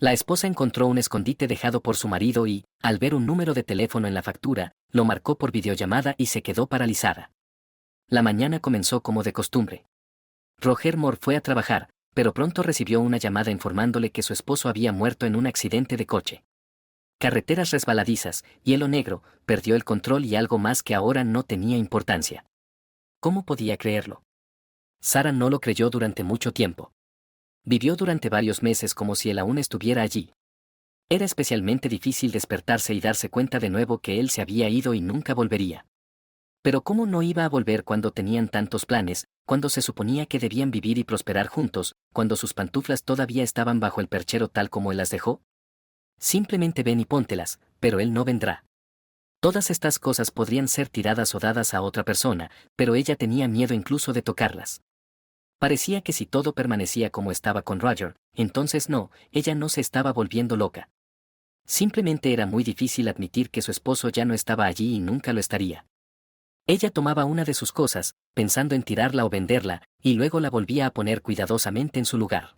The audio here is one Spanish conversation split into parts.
La esposa encontró un escondite dejado por su marido y, al ver un número de teléfono en la factura, lo marcó por videollamada y se quedó paralizada. La mañana comenzó como de costumbre. Roger Moore fue a trabajar, pero pronto recibió una llamada informándole que su esposo había muerto en un accidente de coche. Carreteras resbaladizas, hielo negro, perdió el control y algo más que ahora no tenía importancia. ¿Cómo podía creerlo? Sarah no lo creyó durante mucho tiempo. Vivió durante varios meses como si él aún estuviera allí. Era especialmente difícil despertarse y darse cuenta de nuevo que él se había ido y nunca volvería. Pero ¿cómo no iba a volver cuando tenían tantos planes, cuando se suponía que debían vivir y prosperar juntos, cuando sus pantuflas todavía estaban bajo el perchero tal como él las dejó? Simplemente ven y póntelas, pero él no vendrá. Todas estas cosas podrían ser tiradas o dadas a otra persona, pero ella tenía miedo incluso de tocarlas. Parecía que si todo permanecía como estaba con Roger, entonces no, ella no se estaba volviendo loca. Simplemente era muy difícil admitir que su esposo ya no estaba allí y nunca lo estaría. Ella tomaba una de sus cosas, pensando en tirarla o venderla, y luego la volvía a poner cuidadosamente en su lugar.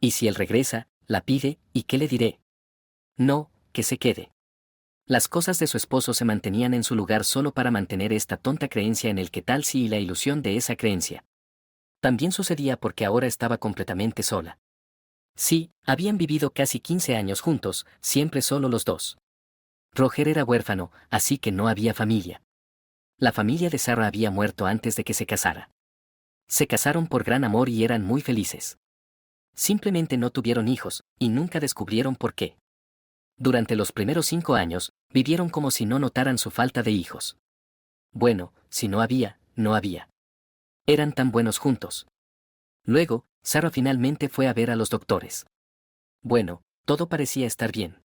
¿Y si él regresa, la pide, y qué le diré? No, que se quede. Las cosas de su esposo se mantenían en su lugar solo para mantener esta tonta creencia en el que tal sí y la ilusión de esa creencia. También sucedía porque ahora estaba completamente sola. Sí, habían vivido casi 15 años juntos, siempre solo los dos. Roger era huérfano, así que no había familia. La familia de Sarah había muerto antes de que se casara. Se casaron por gran amor y eran muy felices. Simplemente no tuvieron hijos, y nunca descubrieron por qué. Durante los primeros 5 años, vivieron como si no notaran su falta de hijos. Bueno, si no había, no había. Eran tan buenos juntos. Luego, Sarah finalmente fue a ver a los doctores. Bueno, todo parecía estar bien.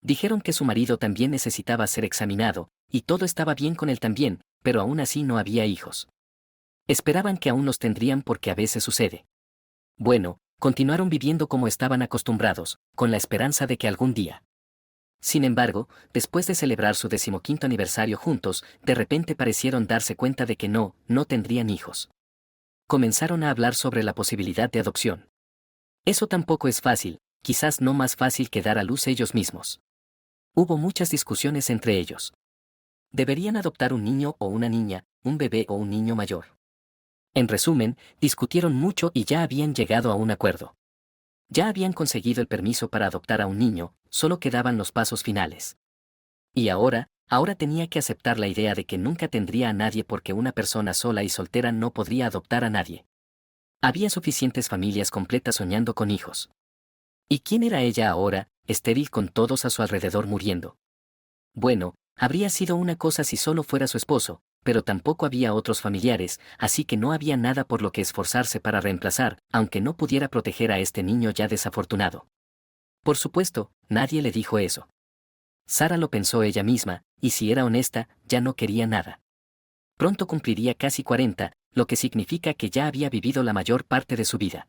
Dijeron que su marido también necesitaba ser examinado, y todo estaba bien con él también, pero aún así no había hijos. Esperaban que aún los tendrían porque a veces sucede. Bueno, continuaron viviendo como estaban acostumbrados, con la esperanza de que algún día. Sin embargo, después de celebrar su 15º aniversario juntos, de repente parecieron darse cuenta de que no tendrían hijos. Comenzaron a hablar sobre la posibilidad de adopción. Eso tampoco es fácil, quizás no más fácil que dar a luz ellos mismos. Hubo muchas discusiones entre ellos. ¿Deberían adoptar un niño o una niña, un bebé o un niño mayor? En resumen, discutieron mucho y ya habían llegado a un acuerdo. Ya habían conseguido el permiso para adoptar a un niño, solo quedaban los pasos finales. Y ahora tenía que aceptar la idea de que nunca tendría a nadie porque una persona sola y soltera no podría adoptar a nadie. Había suficientes familias completas soñando con hijos. ¿Y quién era ella ahora, estéril con todos a su alrededor muriendo? Bueno, habría sido una cosa si solo fuera su esposo, pero tampoco había otros familiares, así que no había nada por lo que esforzarse para reemplazar, aunque no pudiera proteger a este niño ya desafortunado. Por supuesto, nadie le dijo eso. Sarah lo pensó ella misma, y si era honesta, ya no quería nada. Pronto cumpliría casi 40, lo que significa que ya había vivido la mayor parte de su vida.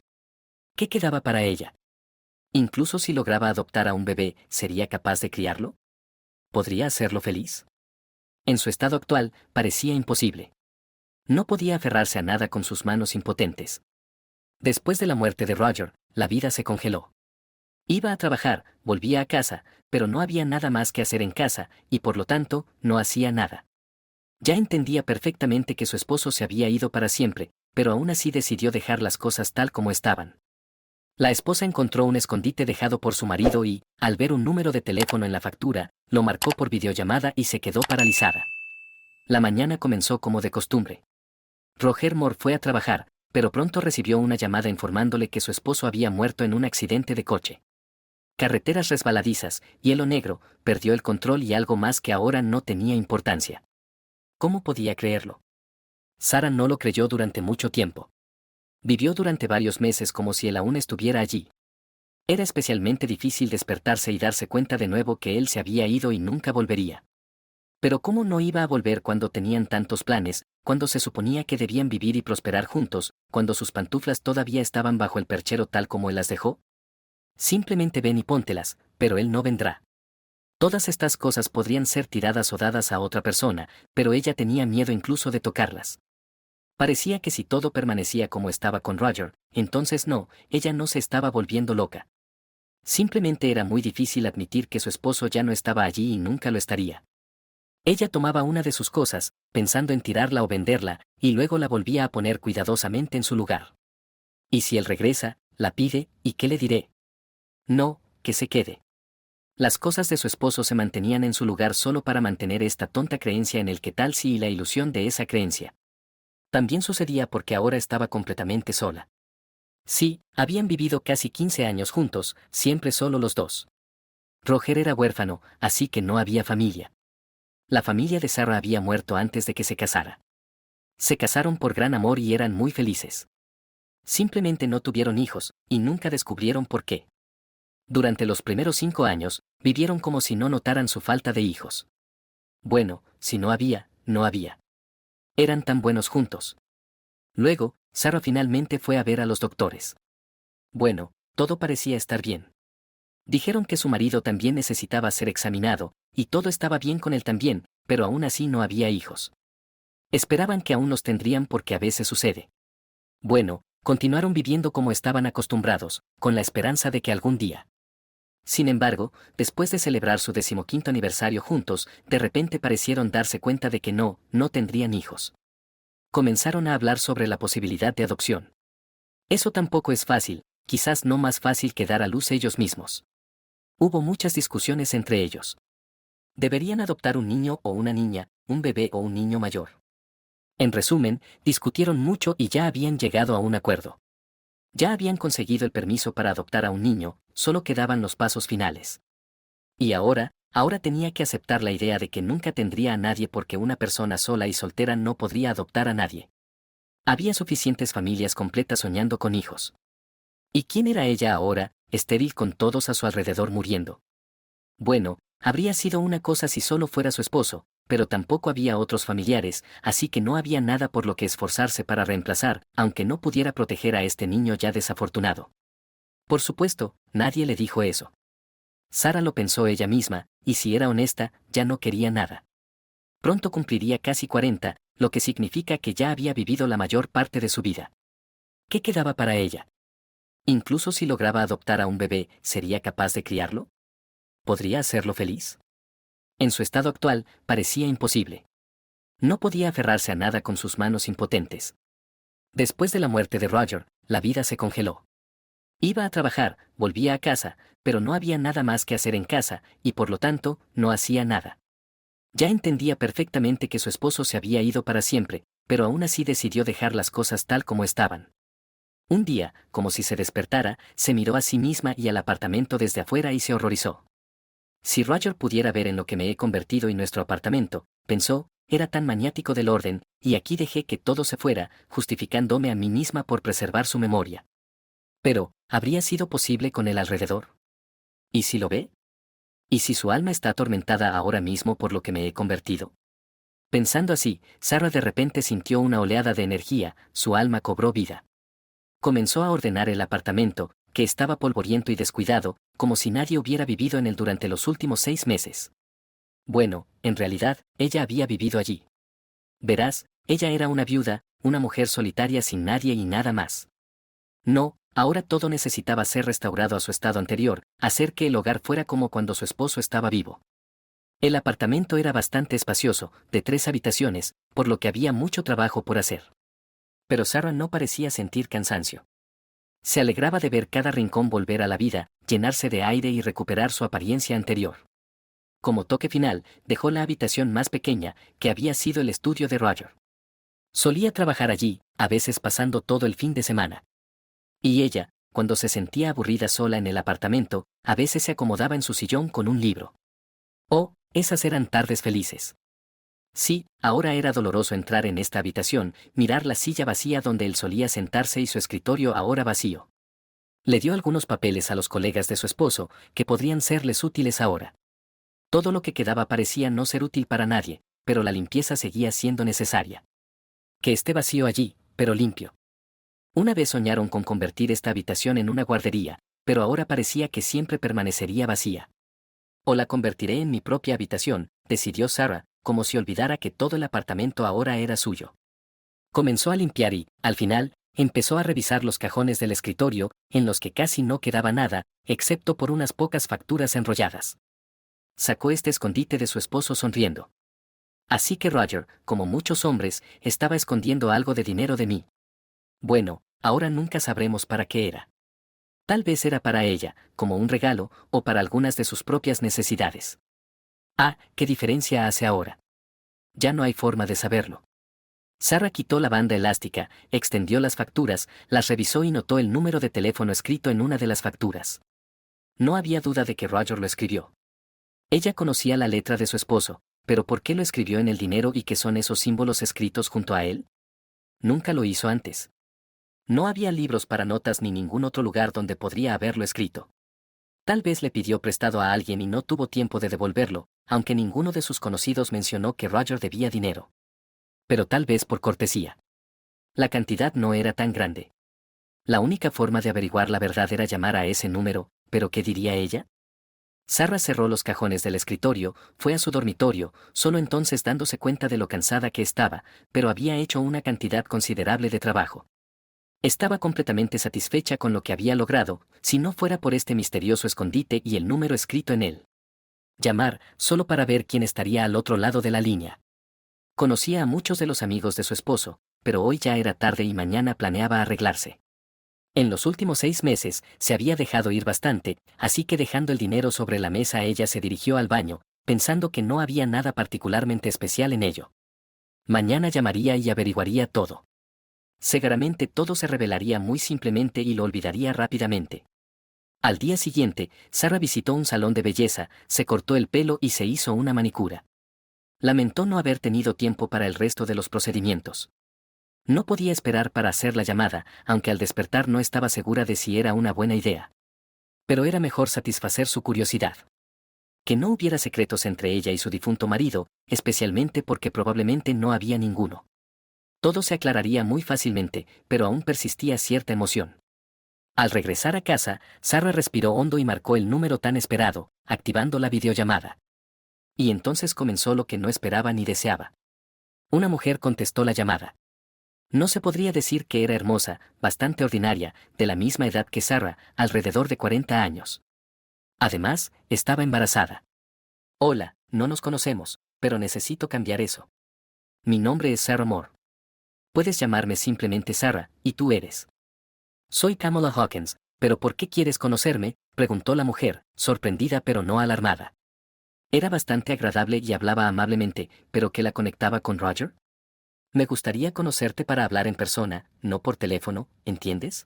¿Qué quedaba para ella? Incluso si lograba adoptar a un bebé, ¿sería capaz de criarlo? ¿Podría hacerlo feliz? En su estado actual, parecía imposible. No podía aferrarse a nada con sus manos impotentes. Después de la muerte de Roger, la vida se congeló. Iba a trabajar, volvía a casa, pero no había nada más que hacer en casa, y por lo tanto, no hacía nada. Ya entendía perfectamente que su esposo se había ido para siempre, pero aún así decidió dejar las cosas tal como estaban. La esposa encontró un escondite dejado por su marido y, al ver un número de teléfono en la factura, lo marcó por videollamada y se quedó paralizada. La mañana comenzó como de costumbre. Roger Moore fue a trabajar, pero pronto recibió una llamada informándole que su esposo había muerto en un accidente de coche. Carreteras resbaladizas, hielo negro, perdió el control y algo más que ahora no tenía importancia. ¿Cómo podía creerlo? Sarah no lo creyó durante mucho tiempo. Vivió durante varios meses como si él aún estuviera allí. Era especialmente difícil despertarse y darse cuenta de nuevo que él se había ido y nunca volvería. Pero ¿cómo no iba a volver cuando tenían tantos planes, cuando se suponía que debían vivir y prosperar juntos, cuando sus pantuflas todavía estaban bajo el perchero tal como él las dejó? Simplemente ven y póntelas, pero él no vendrá. Todas estas cosas podrían ser tiradas o dadas a otra persona, pero ella tenía miedo incluso de tocarlas. Parecía que si todo permanecía como estaba con Roger, entonces no, ella no se estaba volviendo loca. Simplemente era muy difícil admitir que su esposo ya no estaba allí y nunca lo estaría. Ella tomaba una de sus cosas, pensando en tirarla o venderla, y luego la volvía a poner cuidadosamente en su lugar. ¿Y si él regresa, la pide, y qué le diré? No, que se quede. Las cosas de su esposo se mantenían en su lugar solo para mantener esta tonta creencia en el que tal sí y la ilusión de esa creencia. También sucedía porque ahora estaba completamente sola. Sí, habían vivido casi 15 años juntos, siempre solo los dos. Roger era huérfano, así que no había familia. La familia de Sarah había muerto antes de que se casara. Se casaron por gran amor y eran muy felices. Simplemente no tuvieron hijos, y nunca descubrieron por qué. Durante los primeros 5 años, vivieron como si no notaran su falta de hijos. Bueno, si no había, no había. Eran tan buenos juntos. Luego, Sarah finalmente fue a ver a los doctores. Bueno, todo parecía estar bien. Dijeron que su marido también necesitaba ser examinado, y todo estaba bien con él también, pero aún así no había hijos. Esperaban que aún los tendrían porque a veces sucede. Bueno, continuaron viviendo como estaban acostumbrados, con la esperanza de que algún día. Sin embargo, después de celebrar su 15º aniversario juntos, de repente parecieron darse cuenta de que no tendrían hijos. Comenzaron a hablar sobre la posibilidad de adopción. Eso tampoco es fácil, quizás no más fácil que dar a luz ellos mismos. Hubo muchas discusiones entre ellos. ¿Deberían adoptar un niño o una niña, un bebé o un niño mayor? En resumen, discutieron mucho y ya habían llegado a un acuerdo. Ya habían conseguido el permiso para adoptar a un niño, solo quedaban los pasos finales. Y ahora tenía que aceptar la idea de que nunca tendría a nadie porque una persona sola y soltera no podría adoptar a nadie. Había suficientes familias completas soñando con hijos. ¿Y quién era ella ahora, estéril con todos a su alrededor muriendo? Bueno, habría sido una cosa si solo fuera su esposo, pero tampoco había otros familiares, así que no había nada por lo que esforzarse para reemplazar, aunque no pudiera proteger a este niño ya desafortunado. Por supuesto, nadie le dijo eso. Sarah lo pensó ella misma, y si era honesta, ya no quería nada. Pronto cumpliría casi 40, lo que significa que ya había vivido la mayor parte de su vida. ¿Qué quedaba para ella? Incluso si lograba adoptar a un bebé, ¿sería capaz de criarlo? ¿Podría hacerlo feliz? En su estado actual, parecía imposible. No podía aferrarse a nada con sus manos impotentes. Después de la muerte de Roger, la vida se congeló. Iba a trabajar, volvía a casa, pero no había nada más que hacer en casa, y por lo tanto, no hacía nada. Ya entendía perfectamente que su esposo se había ido para siempre, pero aún así decidió dejar las cosas tal como estaban. Un día, como si se despertara, se miró a sí misma y al apartamento desde afuera y se horrorizó. Si Roger pudiera ver en lo que me he convertido y nuestro apartamento, pensó, era tan maniático del orden, y aquí dejé que todo se fuera, justificándome a mí misma por preservar su memoria. Pero, ¿habría sido posible con él alrededor? ¿Y si lo ve? ¿Y si su alma está atormentada ahora mismo por lo que me he convertido? Pensando así, Sarah de repente sintió una oleada de energía, su alma cobró vida. Comenzó a ordenar el apartamento, que estaba polvoriento y descuidado, como si nadie hubiera vivido en él durante los últimos 6 meses. Bueno, en realidad, ella había vivido allí. Verás, ella era una viuda, una mujer solitaria sin nadie y nada más. No, ahora todo necesitaba ser restaurado a su estado anterior, hacer que el hogar fuera como cuando su esposo estaba vivo. El apartamento era bastante espacioso, de 3 habitaciones, por lo que había mucho trabajo por hacer. Pero Sarah no parecía sentir cansancio. Se alegraba de ver cada rincón volver a la vida, llenarse de aire y recuperar su apariencia anterior. Como toque final, dejó la habitación más pequeña, que había sido el estudio de Roger. Solía trabajar allí, a veces pasando todo el fin de semana. Y ella, cuando se sentía aburrida sola en el apartamento, a veces se acomodaba en su sillón con un libro. Oh, esas eran tardes felices. Sí, ahora era doloroso entrar en esta habitación, mirar la silla vacía donde él solía sentarse y su escritorio ahora vacío. Le dio algunos papeles a los colegas de su esposo, que podrían serles útiles ahora. Todo lo que quedaba parecía no ser útil para nadie, pero la limpieza seguía siendo necesaria. Que esté vacío allí, pero limpio. Una vez soñaron con convertir esta habitación en una guardería, pero ahora parecía que siempre permanecería vacía. O la convertiré en mi propia habitación, decidió Sarah, como si olvidara que todo el apartamento ahora era suyo. Comenzó a limpiar y, al final, Empezó a revisar los cajones del escritorio, en los que casi no quedaba nada, excepto por unas pocas facturas enrolladas. Sacó este escondite de su esposo sonriendo. Así que Roger, como muchos hombres, estaba escondiendo algo de dinero de mí. Bueno, ahora nunca sabremos para qué era. Tal vez era para ella, como un regalo, o para algunas de sus propias necesidades. Ah, ¿qué diferencia hace ahora? Ya no hay forma de saberlo. Sarah quitó la banda elástica, extendió las facturas, las revisó y notó el número de teléfono escrito en una de las facturas. No había duda de que Roger lo escribió. Ella conocía la letra de su esposo, pero ¿por qué lo escribió en el dinero y qué son esos símbolos escritos junto a él? Nunca lo hizo antes. No había libros para notas ni ningún otro lugar donde podría haberlo escrito. Tal vez le pidió prestado a alguien y no tuvo tiempo de devolverlo, aunque ninguno de sus conocidos mencionó que Roger debía dinero. Pero tal vez por cortesía. La cantidad no era tan grande. La única forma de averiguar la verdad era llamar a ese número, pero ¿qué diría ella? Sarah cerró los cajones del escritorio, fue a su dormitorio, solo entonces dándose cuenta de lo cansada que estaba, pero había hecho una cantidad considerable de trabajo. Estaba completamente satisfecha con lo que había logrado, si no fuera por este misterioso escondite y el número escrito en él. Llamar, solo para ver quién estaría al otro lado de la línea. Conocía a muchos de los amigos de su esposo, pero hoy ya era tarde y mañana planeaba arreglarse. En los últimos 6 meses se había dejado ir bastante, así que dejando el dinero sobre la mesa ella se dirigió al baño, pensando que no había nada particularmente especial en ello. Mañana llamaría y averiguaría todo. Seguramente todo se revelaría muy simplemente y lo olvidaría rápidamente. Al día siguiente, Sarah visitó un salón de belleza, se cortó el pelo y se hizo una manicura. Lamentó no haber tenido tiempo para el resto de los procedimientos. No podía esperar para hacer la llamada, aunque al despertar no estaba segura de si era una buena idea. Pero era mejor satisfacer su curiosidad. Que no hubiera secretos entre ella y su difunto marido, especialmente porque probablemente no había ninguno. Todo se aclararía muy fácilmente, pero aún persistía cierta emoción. Al regresar a casa, Sarah respiró hondo y marcó el número tan esperado, activando la videollamada. Y entonces comenzó lo que no esperaba ni deseaba. Una mujer contestó la llamada. No se podría decir que era hermosa, bastante ordinaria, de la misma edad que Sarah, alrededor de 40 años. Además, estaba embarazada. Hola, no nos conocemos, pero necesito cambiar eso. Mi nombre es Sarah Moore. Puedes llamarme simplemente Sarah, y tú eres. Soy Kamala Hawkins, pero ¿por qué quieres conocerme?, preguntó la mujer, sorprendida pero no alarmada. Era bastante agradable y hablaba amablemente, pero ¿qué la conectaba con Roger? Me gustaría conocerte para hablar en persona, no por teléfono, ¿entiendes?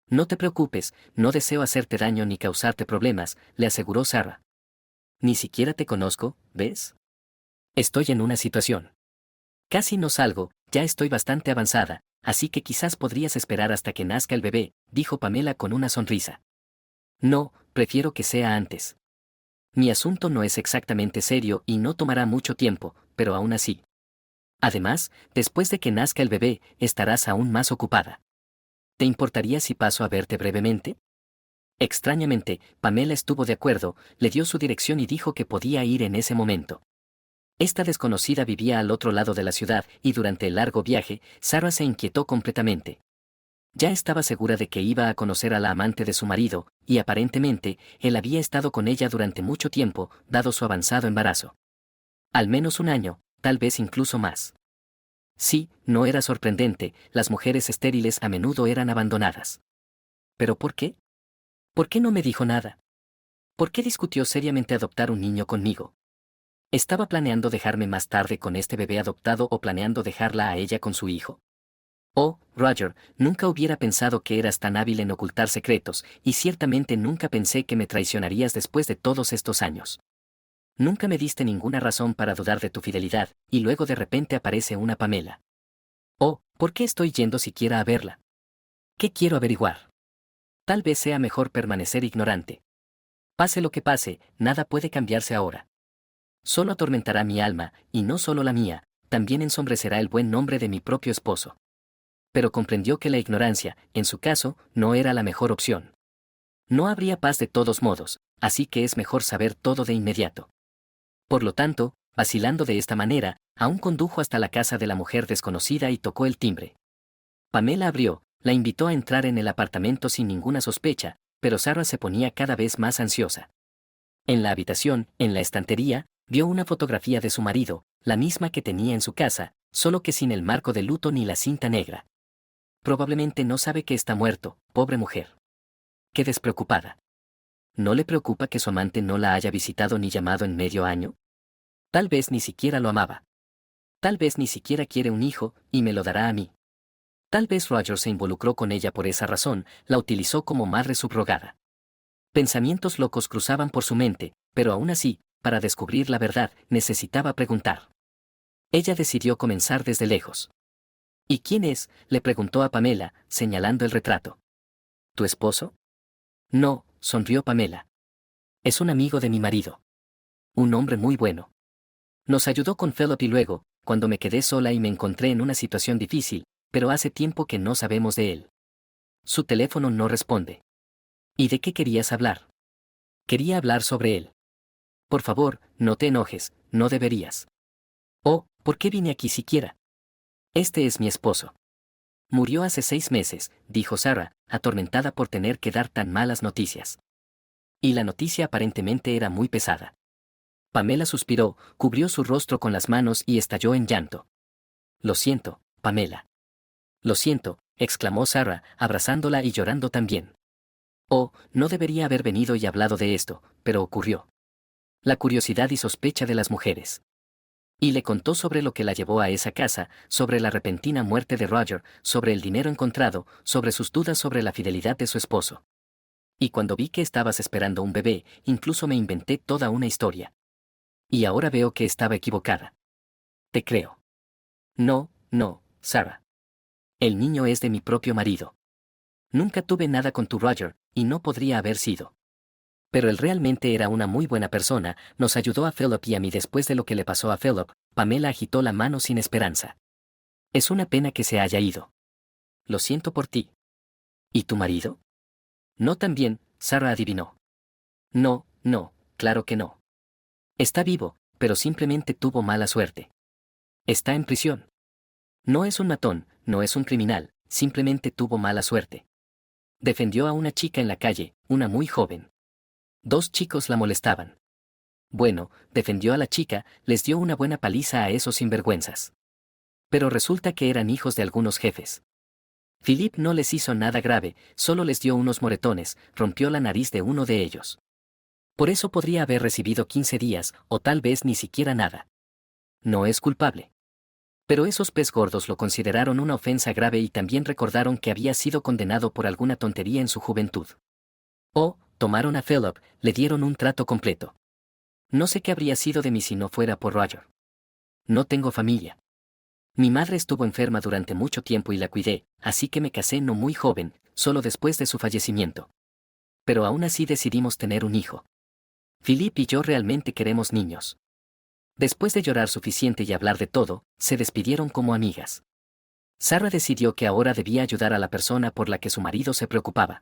No te preocupes, no deseo hacerte daño ni causarte problemas, le aseguró Sarah. Ni siquiera te conozco, ¿ves? Estoy en una situación. Casi no salgo, ya estoy bastante avanzada, así que quizás podrías esperar hasta que nazca el bebé, dijo Pamela con una sonrisa. No, prefiero que sea antes. Mi asunto no es exactamente serio y no tomará mucho tiempo, pero aún así. Además, después de que nazca el bebé, estarás aún más ocupada. ¿Te importaría si paso a verte brevemente? Extrañamente, Pamela estuvo de acuerdo, le dio su dirección y dijo que podía ir en ese momento. Esta desconocida vivía al otro lado de la ciudad y durante el largo viaje, Sarah se inquietó completamente. Ya estaba segura de que iba a conocer a la amante de su marido, y aparentemente, él había estado con ella durante mucho tiempo, dado su avanzado embarazo. Al menos un año, tal vez incluso más. Sí, no era sorprendente, las mujeres estériles a menudo eran abandonadas. ¿Pero por qué? ¿Por qué no me dijo nada? ¿Por qué discutió seriamente adoptar un niño conmigo? ¿Estaba planeando dejarme más tarde con este bebé adoptado o planeando dejarla a ella con su hijo? Oh, Roger, nunca hubiera pensado que eras tan hábil en ocultar secretos, y ciertamente nunca pensé que me traicionarías después de todos estos años. Nunca me diste ninguna razón para dudar de tu fidelidad, y luego de repente aparece una Pamela. Oh, ¿por qué estoy yendo siquiera a verla? ¿Qué quiero averiguar? Tal vez sea mejor permanecer ignorante. Pase lo que pase, nada puede cambiarse ahora. Solo atormentará mi alma, y no solo la mía, también ensombrecerá el buen nombre de mi propio esposo. Pero comprendió que la ignorancia, en su caso, no era la mejor opción. No habría paz de todos modos, así que es mejor saber todo de inmediato. Por lo tanto, vacilando de esta manera, aún condujo hasta la casa de la mujer desconocida y tocó el timbre. Pamela abrió, La invitó a entrar en el apartamento sin ninguna sospecha, pero Sarah se ponía cada vez más ansiosa. En la habitación, en la estantería, vio una fotografía de su marido, la misma que tenía en su casa, solo que sin el marco de luto ni la cinta negra. Probablemente no sabe que está muerto, pobre mujer. Qué despreocupada. ¿No le preocupa que su amante no la haya visitado ni llamado en medio año? Tal vez ni siquiera lo amaba. Tal vez ni siquiera quiere un hijo, y me lo dará a mí. Tal vez Roger se involucró con ella por esa razón, la utilizó como madre subrogada. Pensamientos locos cruzaban por su mente, pero aún así, para descubrir la verdad, necesitaba preguntar. Ella decidió comenzar desde lejos. ¿Y quién es?, le preguntó a Pamela, señalando el retrato. ¿Tu esposo? No, sonrió Pamela. Es un amigo de mi marido. Un hombre muy bueno. Nos ayudó con Philip y luego, cuando me quedé sola y me encontré en una situación difícil, pero hace tiempo que no sabemos de él. Su teléfono no responde. ¿Y de qué querías hablar? Quería hablar sobre él. Por favor, no te enojes, no deberías. Oh, ¿por qué vine aquí siquiera? Este es mi esposo. Murió hace 6 meses, dijo Sarah, atormentada por tener que dar tan malas noticias. Y la noticia aparentemente era muy pesada. Pamela suspiró, cubrió su rostro con las manos y estalló en llanto. Lo siento, Pamela. Lo siento, exclamó Sarah, abrazándola y llorando también. Oh, no debería haber venido y hablado de esto, pero ocurrió. La curiosidad y sospecha de las mujeres. Y le contó sobre lo que la llevó a esa casa, sobre la repentina muerte de Roger, sobre el dinero encontrado, sobre sus dudas sobre la fidelidad de su esposo. Y cuando vi que estabas esperando un bebé, incluso me inventé toda una historia. Y ahora veo que estaba equivocada. Te creo. No, no, Sarah. El niño es de mi propio marido. Nunca tuve nada con tu Roger, y no podría haber sido. Pero él realmente era una muy buena persona, nos ayudó a Philip y a mí después de lo que le pasó a Philip. Pamela agitó la mano sin esperanza. Es una pena que se haya ido. Lo siento por ti. ¿Y tu marido? No también, Sarah adivinó. No, no, claro que no. Está vivo, pero simplemente tuvo mala suerte. Está en prisión. No es un matón, no es un criminal, simplemente tuvo mala suerte. Defendió a una chica en la calle, una muy joven. 2 chicos la molestaban. Bueno, defendió a la chica, les dio una buena paliza a esos sinvergüenzas. Pero resulta que eran hijos de algunos jefes. Philip no les hizo nada grave, solo les dio unos moretones, rompió la nariz de uno de ellos. Por eso podría haber recibido 15 días, o tal vez ni siquiera nada. No es culpable. Pero esos pez gordos lo consideraron una ofensa grave y también recordaron que había sido condenado por alguna tontería en su juventud. O, tomaron a Philip, le dieron un trato completo. No sé qué habría sido de mí si no fuera por Roger. No tengo familia. Mi madre estuvo enferma durante mucho tiempo y la cuidé, así que me casé no muy joven, solo después de su fallecimiento. Pero aún así decidimos tener un hijo. Philip y yo realmente queremos niños. Después de llorar suficiente y hablar de todo, se despidieron como amigas. Sarah decidió que ahora debía ayudar a la persona por la que su marido se preocupaba.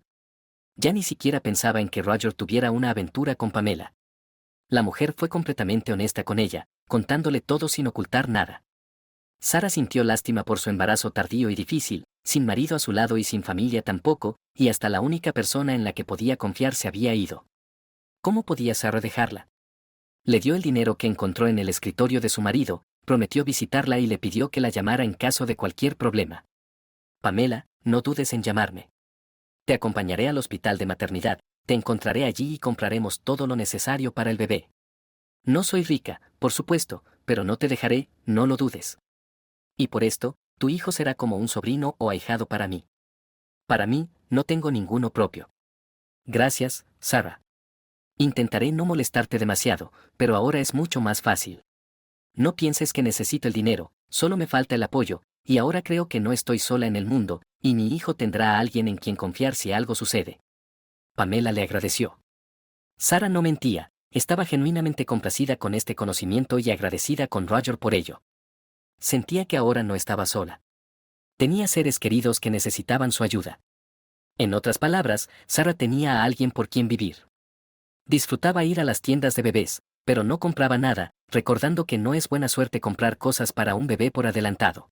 Ya ni siquiera pensaba en que Roger tuviera una aventura con Pamela. La mujer fue completamente honesta con ella, contándole todo sin ocultar nada. Sarah sintió lástima por su embarazo tardío y difícil, sin marido a su lado y sin familia tampoco, y hasta la única persona en la que podía confiar se había ido. ¿Cómo podía Sarah dejarla? Le dio el dinero que encontró en el escritorio de su marido, prometió visitarla y le pidió que la llamara en caso de cualquier problema. Pamela, no dudes en llamarme. Te acompañaré al hospital de maternidad, te encontraré allí y compraremos todo lo necesario para el bebé. No soy rica, por supuesto, pero no te dejaré, no lo dudes. Y por esto, tu hijo será como un sobrino o ahijado para mí. Para mí, no tengo ninguno propio. Gracias, Sarah. Intentaré no molestarte demasiado, pero ahora es mucho más fácil. No pienses que necesito el dinero, solo me falta el apoyo, y ahora creo que no estoy sola en el mundo, y mi hijo tendrá a alguien en quien confiar si algo sucede. Pamela le agradeció. Sarah no mentía, estaba genuinamente complacida con este conocimiento y agradecida con Roger por ello. Sentía que ahora no estaba sola. Tenía seres queridos que necesitaban su ayuda. En otras palabras, Sarah tenía a alguien por quien vivir. Disfrutaba ir a las tiendas de bebés, pero no compraba nada, recordando que no es buena suerte comprar cosas para un bebé por adelantado.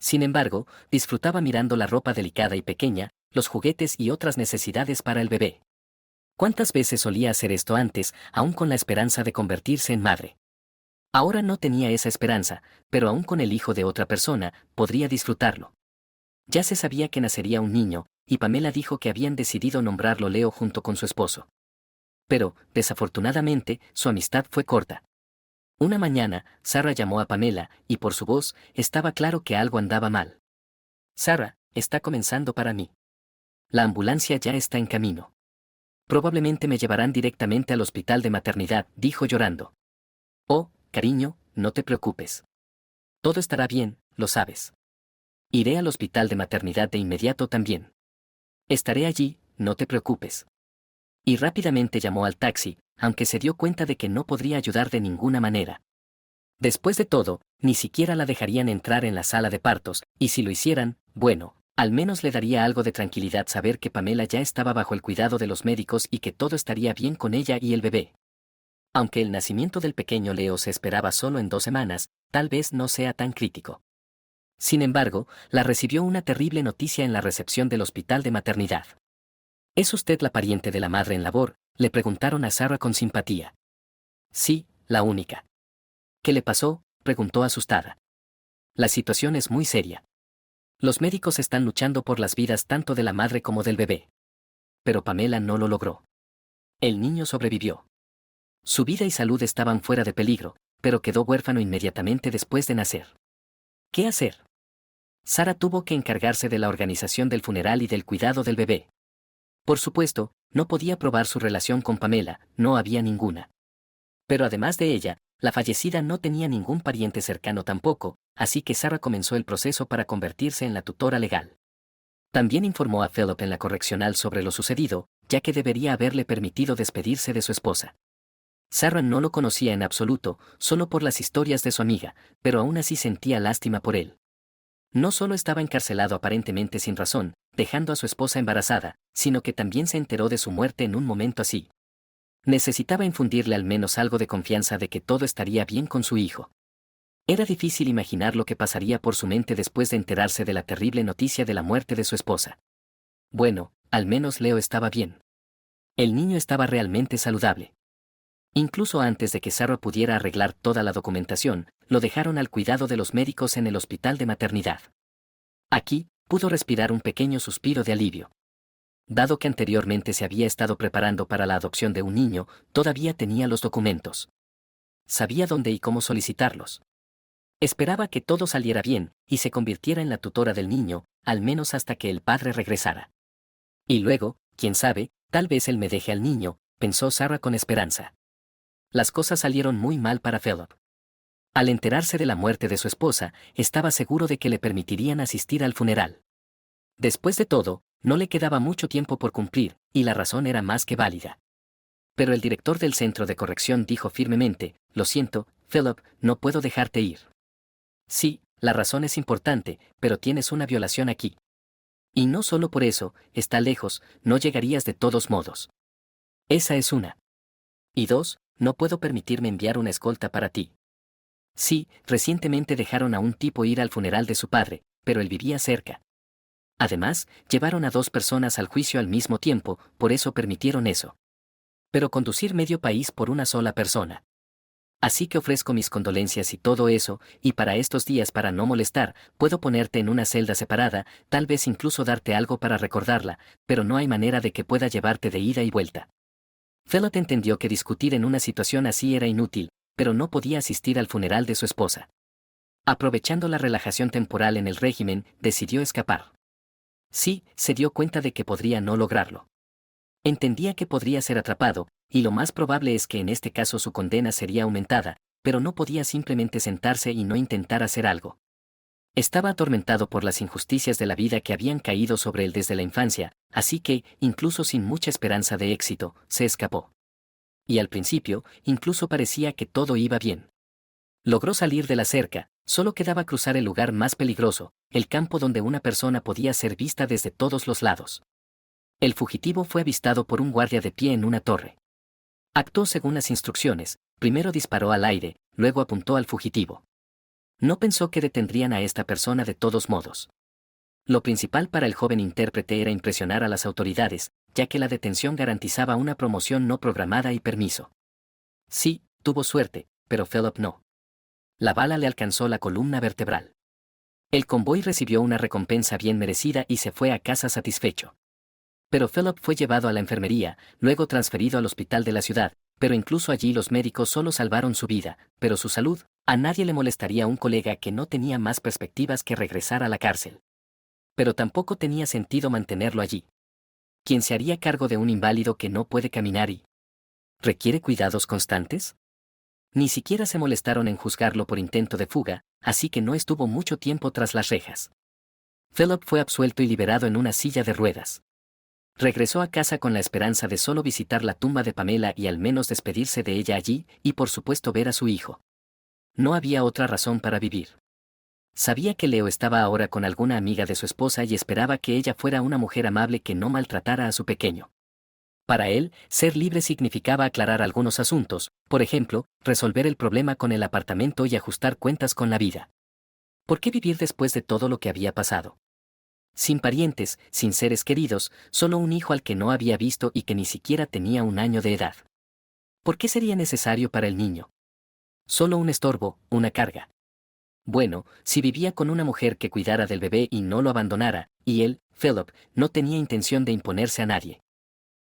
Sin embargo, disfrutaba mirando la ropa delicada y pequeña, los juguetes y otras necesidades para el bebé. ¿Cuántas veces solía hacer esto antes, aún con la esperanza de convertirse en madre? Ahora no tenía esa esperanza, pero aún con el hijo de otra persona, podría disfrutarlo. Ya se sabía que nacería un niño, y Pamela dijo que habían decidido nombrarlo Leo junto con su esposo. Pero, desafortunadamente, su amistad fue corta. Una mañana, Sarah llamó a Pamela, y por su voz, estaba claro que algo andaba mal. Sarah, está comenzando para mí. La ambulancia ya está en camino. Probablemente me llevarán directamente al hospital de maternidad, dijo llorando. Oh, cariño, no te preocupes. Todo estará bien, lo sabes. Iré al hospital de maternidad de inmediato también. Estaré allí, no te preocupes. Y rápidamente llamó al taxi, aunque se dio cuenta de que no podría ayudar de ninguna manera. Después de todo, ni siquiera la dejarían entrar en la sala de partos, y si lo hicieran, bueno, al menos le daría algo de tranquilidad saber que Pamela ya estaba bajo el cuidado de los médicos y que todo estaría bien con ella y el bebé. Aunque el nacimiento del pequeño Leo se esperaba solo en 2 semanas, tal vez no sea tan crítico. Sin embargo, la recibió una terrible noticia en la recepción del hospital de maternidad. ¿Es usted la pariente de la madre en labor?, le preguntaron a Sarah con simpatía. Sí, la única. ¿Qué le pasó?, preguntó asustada. La situación es muy seria. Los médicos están luchando por las vidas tanto de la madre como del bebé. Pero Pamela no lo logró. El niño sobrevivió. Su vida y salud estaban fuera de peligro, pero quedó huérfano inmediatamente después de nacer. ¿Qué hacer? Sarah tuvo que encargarse de la organización del funeral y del cuidado del bebé. Por supuesto, no podía probar su relación con Pamela, no había ninguna. Pero además de ella, la fallecida no tenía ningún pariente cercano tampoco, así que Sarah comenzó el proceso para convertirse en la tutora legal. También informó a Philip en la correccional sobre lo sucedido, ya que debería haberle permitido despedirse de su esposa. Sarah no lo conocía en absoluto, solo por las historias de su amiga, pero aún así sentía lástima por él. No solo estaba encarcelado aparentemente sin razón, dejando a su esposa embarazada, sino que también se enteró de su muerte en un momento así. Necesitaba infundirle al menos algo de confianza de que todo estaría bien con su hijo. Era difícil imaginar lo que pasaría por su mente después de enterarse de la terrible noticia de la muerte de su esposa. Bueno, al menos Leo estaba bien. El niño estaba realmente saludable. Incluso antes de que Sarah pudiera arreglar toda la documentación, lo dejaron al cuidado de los médicos en el hospital de maternidad. Aquí, pudo respirar un pequeño suspiro de alivio. Dado que anteriormente se había estado preparando para la adopción de un niño, todavía tenía los documentos. Sabía dónde y cómo solicitarlos. Esperaba que todo saliera bien y se convirtiera en la tutora del niño, al menos hasta que el padre regresara. Y luego, quién sabe, tal vez él me deje al niño, pensó Sarah con esperanza. Las cosas salieron muy mal para Philip. Al enterarse de la muerte de su esposa, estaba seguro de que le permitirían asistir al funeral. Después de todo, no le quedaba mucho tiempo por cumplir, y la razón era más que válida. Pero el director del centro de corrección dijo firmemente, lo siento, Philip, no puedo dejarte ir. Sí, la razón es importante, pero tienes una violación aquí. Y no solo por eso, está lejos, no llegarías de todos modos. Esa es una. Y 2, no puedo permitirme enviar una escolta para ti. Sí, recientemente dejaron a un tipo ir al funeral de su padre, pero él vivía cerca. Además, llevaron a 2 personas al juicio al mismo tiempo, por eso permitieron eso. Pero conducir medio país por una sola persona. Así que ofrezco mis condolencias y todo eso, y para estos días para no molestar, puedo ponerte en una celda separada, tal vez incluso darte algo para recordarla, pero no hay manera de que pueda llevarte de ida y vuelta. Philip entendió que discutir en una situación así era inútil, pero no podía asistir al funeral de su esposa. Aprovechando la relajación temporal en el régimen, decidió escapar. Sí, se dio cuenta de que podría no lograrlo. Entendía que podría ser atrapado, y lo más probable es que en este caso su condena sería aumentada, pero no podía simplemente sentarse y no intentar hacer algo. Estaba atormentado por las injusticias de la vida que habían caído sobre él desde la infancia, así que, incluso sin mucha esperanza de éxito, se escapó. Y al principio, incluso parecía que todo iba bien. Logró salir de la cerca, solo quedaba cruzar el lugar más peligroso, el campo donde una persona podía ser vista desde todos los lados. El fugitivo fue avistado por un guardia de pie en una torre. Actuó según las instrucciones, primero disparó al aire, luego apuntó al fugitivo. No pensó que detendrían a esta persona de todos modos. Lo principal para el joven intérprete era impresionar a las autoridades, ya que la detención garantizaba una promoción no programada y permiso. Sí, tuvo suerte, pero Philip no. La bala le alcanzó la columna vertebral. El convoy recibió una recompensa bien merecida y se fue a casa satisfecho. Pero Philip fue llevado a la enfermería, luego transferido al hospital de la ciudad, pero incluso allí los médicos solo salvaron su vida, pero su salud, a nadie le molestaría un colega que no tenía más perspectivas que regresar a la cárcel. Pero tampoco tenía sentido mantenerlo allí. ¿Quién se haría cargo de un inválido que no puede caminar y requiere cuidados constantes? Ni siquiera se molestaron en juzgarlo por intento de fuga, así que no estuvo mucho tiempo tras las rejas. Philip fue absuelto y liberado en una silla de ruedas. Regresó a casa con la esperanza de solo visitar la tumba de Pamela y al menos despedirse de ella allí, y por supuesto ver a su hijo. No había otra razón para vivir. Sabía que Leo estaba ahora con alguna amiga de su esposa y esperaba que ella fuera una mujer amable que no maltratara a su pequeño. Para él, ser libre significaba aclarar algunos asuntos, por ejemplo, resolver el problema con el apartamento y ajustar cuentas con la vida. ¿Por qué vivir después de todo lo que había pasado? Sin parientes, sin seres queridos, solo un hijo al que no había visto y que ni siquiera tenía un año de edad. ¿Por qué sería necesario para el niño? Solo un estorbo, una carga. Bueno, si vivía con una mujer que cuidara del bebé y no lo abandonara, y él, Philip, no tenía intención de imponerse a nadie.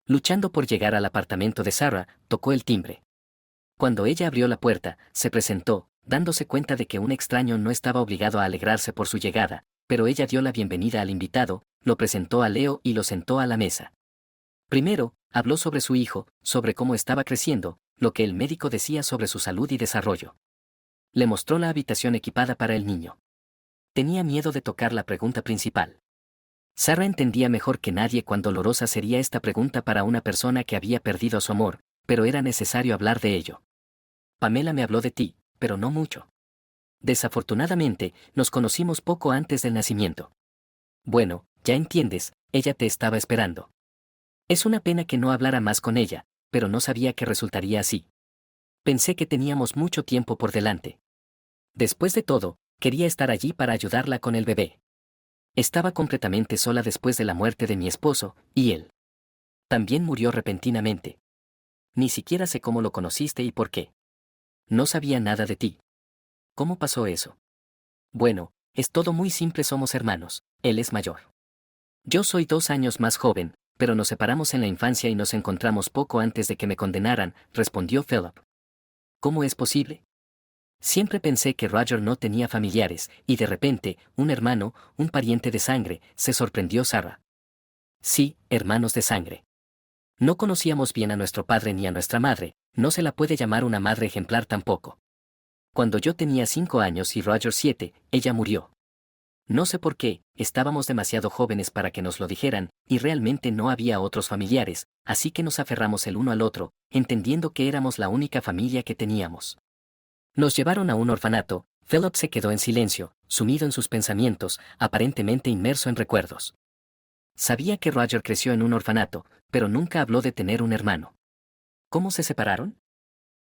Luchando por llegar al apartamento de Sarah, tocó el timbre. Cuando ella abrió la puerta, se presentó, dándose cuenta de que un extraño no estaba obligado a alegrarse por su llegada, pero ella dio la bienvenida al invitado, lo presentó a Leo y lo sentó a la mesa. Primero, habló sobre su hijo, sobre cómo estaba creciendo, lo que el médico decía sobre su salud y desarrollo. Le mostró la habitación equipada para el niño. Tenía miedo de tocar la pregunta principal. Sarah entendía mejor que nadie cuán dolorosa sería esta pregunta para una persona que había perdido su amor, pero era necesario hablar de ello. Pamela me habló de ti, pero no mucho. Desafortunadamente, nos conocimos poco antes del nacimiento. Bueno, ya entiendes, ella te estaba esperando. Es una pena que no hablara más con ella, pero no sabía que resultaría así. Pensé que teníamos mucho tiempo por delante. Después de todo, quería estar allí para ayudarla con el bebé. Estaba completamente sola después de la muerte de mi esposo, y él también murió repentinamente. Ni siquiera sé cómo lo conociste y por qué. No sabía nada de ti. ¿Cómo pasó eso? Bueno, es todo muy simple, somos hermanos, él es mayor. Yo soy 2 años más joven, pero nos separamos en la infancia y nos encontramos poco antes de que me condenaran, respondió Philip. ¿Cómo es posible? Siempre pensé que Roger no tenía familiares, y de repente, un hermano, un pariente de sangre, se sorprendió Sarah. Sí, hermanos de sangre. No conocíamos bien a nuestro padre ni a nuestra madre, no se la puede llamar una madre ejemplar tampoco. Cuando yo tenía 5 años y Roger 7, ella murió. No sé por qué, estábamos demasiado jóvenes para que nos lo dijeran, y realmente no había otros familiares, así que nos aferramos el uno al otro, entendiendo que éramos la única familia que teníamos. Nos llevaron a un orfanato. Philip se quedó en silencio, sumido en sus pensamientos, aparentemente inmerso en recuerdos. Sabía que Roger creció en un orfanato, pero nunca habló de tener un hermano. ¿Cómo se separaron?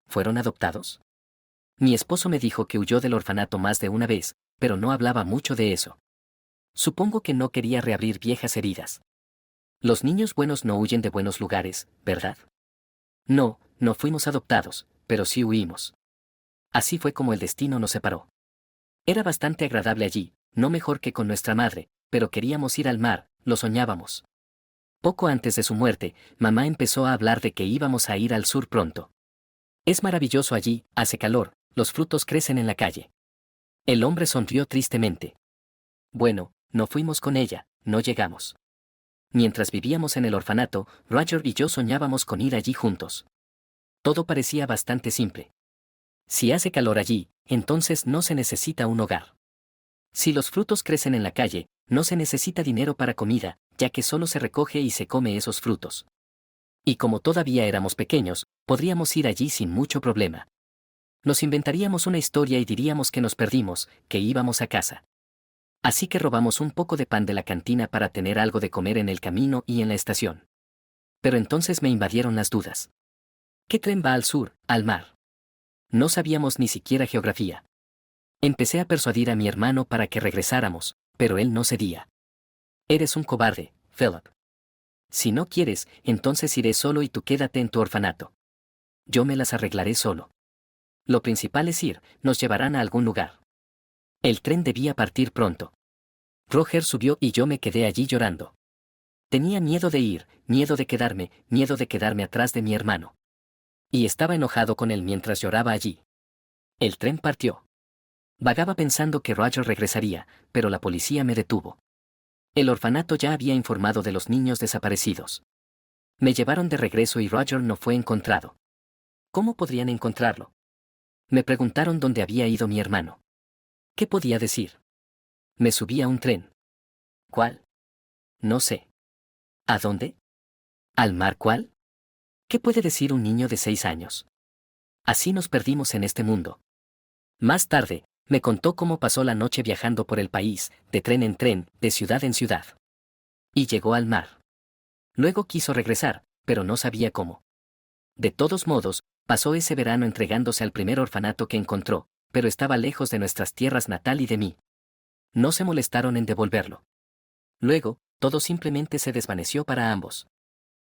¿Fueron adoptados? Mi esposo me dijo que huyó del orfanato más de una vez, pero no hablaba mucho de eso. Supongo que no quería reabrir viejas heridas. Los niños buenos no huyen de buenos lugares, ¿verdad? No, no fuimos adoptados, pero sí huimos. Así fue como el destino nos separó. Era bastante agradable allí, no mejor que con nuestra madre, pero queríamos ir al mar, lo soñábamos. Poco antes de su muerte, mamá empezó a hablar de que íbamos a ir al sur pronto. Es maravilloso allí, hace calor, los frutos crecen en la calle. El hombre sonrió tristemente. Bueno, no fuimos con ella, no llegamos. Mientras vivíamos en el orfanato, Roger y yo soñábamos con ir allí juntos. Todo parecía bastante simple. Si hace calor allí, entonces no se necesita un hogar. Si los frutos crecen en la calle, no se necesita dinero para comida, ya que solo se recoge y se come esos frutos. Y como todavía éramos pequeños, podríamos ir allí sin mucho problema. Nos inventaríamos una historia y diríamos que nos perdimos, que íbamos a casa. Así que robamos un poco de pan de la cantina para tener algo de comer en el camino y en la estación. Pero entonces me invadieron las dudas. ¿Qué tren va al sur, al mar? No sabíamos ni siquiera geografía. Empecé a persuadir a mi hermano para que regresáramos, pero él no cedía. Eres un cobarde, Philip. Si no quieres, entonces iré solo y tú quédate en tu orfanato. Yo me las arreglaré solo. Lo principal es ir, nos llevarán a algún lugar. El tren debía partir pronto. Roger subió y yo me quedé allí llorando. Tenía miedo de ir, miedo de quedarme atrás de mi hermano. Y estaba enojado con él mientras lloraba allí. El tren partió. Vagaba pensando que Roger regresaría, pero la policía me detuvo. El orfanato ya había informado de los niños desaparecidos. Me llevaron de regreso y Roger no fue encontrado. ¿Cómo podrían encontrarlo? Me preguntaron dónde había ido mi hermano. ¿Qué podía decir? Me subí a un tren. ¿Cuál? No sé. ¿A dónde? ¿Al mar cuál? ¿Qué puede decir un niño de 6 años? Así nos perdimos en este mundo. Más tarde, me contó cómo pasó la noche viajando por el país, de tren en tren, de ciudad en ciudad. Y llegó al mar. Luego quiso regresar, pero no sabía cómo. De todos modos, pasó ese verano entregándose al primer orfanato que encontró, pero estaba lejos de nuestras tierras natal y de mí. No se molestaron en devolverlo. Luego, todo simplemente se desvaneció para ambos.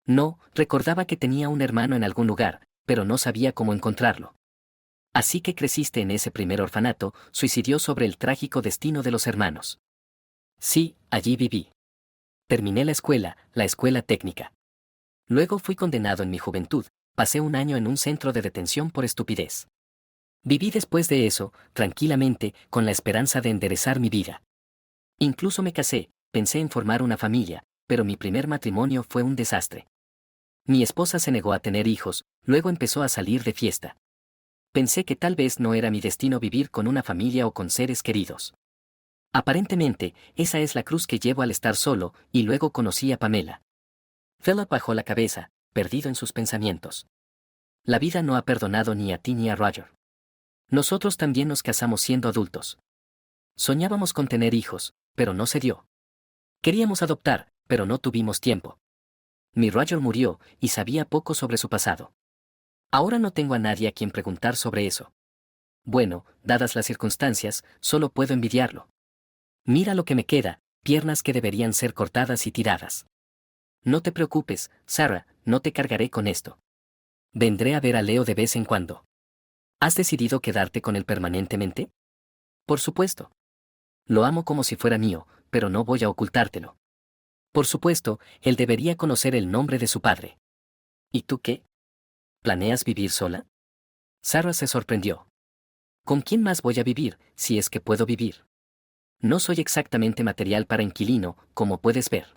No, recordaba que tenía un hermano en algún lugar, pero no sabía cómo encontrarlo. Así que creciste en ese primer orfanato, suicidió sobre el trágico destino de los hermanos. Sí, allí viví. Terminé la escuela técnica. Luego fui condenado en mi juventud, pasé un año en un centro de detención por estupidez. Viví después de eso, tranquilamente, con la esperanza de enderezar mi vida. Incluso me casé, pensé en formar una familia, pero mi primer matrimonio fue un desastre. Mi esposa se negó a tener hijos, luego empezó a salir de fiesta. Pensé que tal vez no era mi destino vivir con una familia o con seres queridos. Aparentemente, esa es la cruz que llevo al estar solo, y luego conocí a Pamela. Philip bajó la cabeza, perdido en sus pensamientos. La vida no ha perdonado ni a ti ni a Roger. Nosotros también nos casamos siendo adultos. Soñábamos con tener hijos, pero no se dio. Queríamos adoptar, pero no tuvimos tiempo. Mi Roger murió, y sabía poco sobre su pasado. Ahora no tengo a nadie a quien preguntar sobre eso. Bueno, dadas las circunstancias, solo puedo envidiarlo. Mira lo que me queda, piernas que deberían ser cortadas y tiradas. No te preocupes, Sarah, no te cargaré con esto. Vendré a ver a Leo de vez en cuando. ¿Has decidido quedarte con él permanentemente? Por supuesto. Lo amo como si fuera mío, pero no voy a ocultártelo. Por supuesto, él debería conocer el nombre de su padre. ¿Y tú qué? ¿Planeas vivir sola? Sarah se sorprendió. ¿Con quién más voy a vivir, si es que puedo vivir? No soy exactamente material para inquilino, como puedes ver.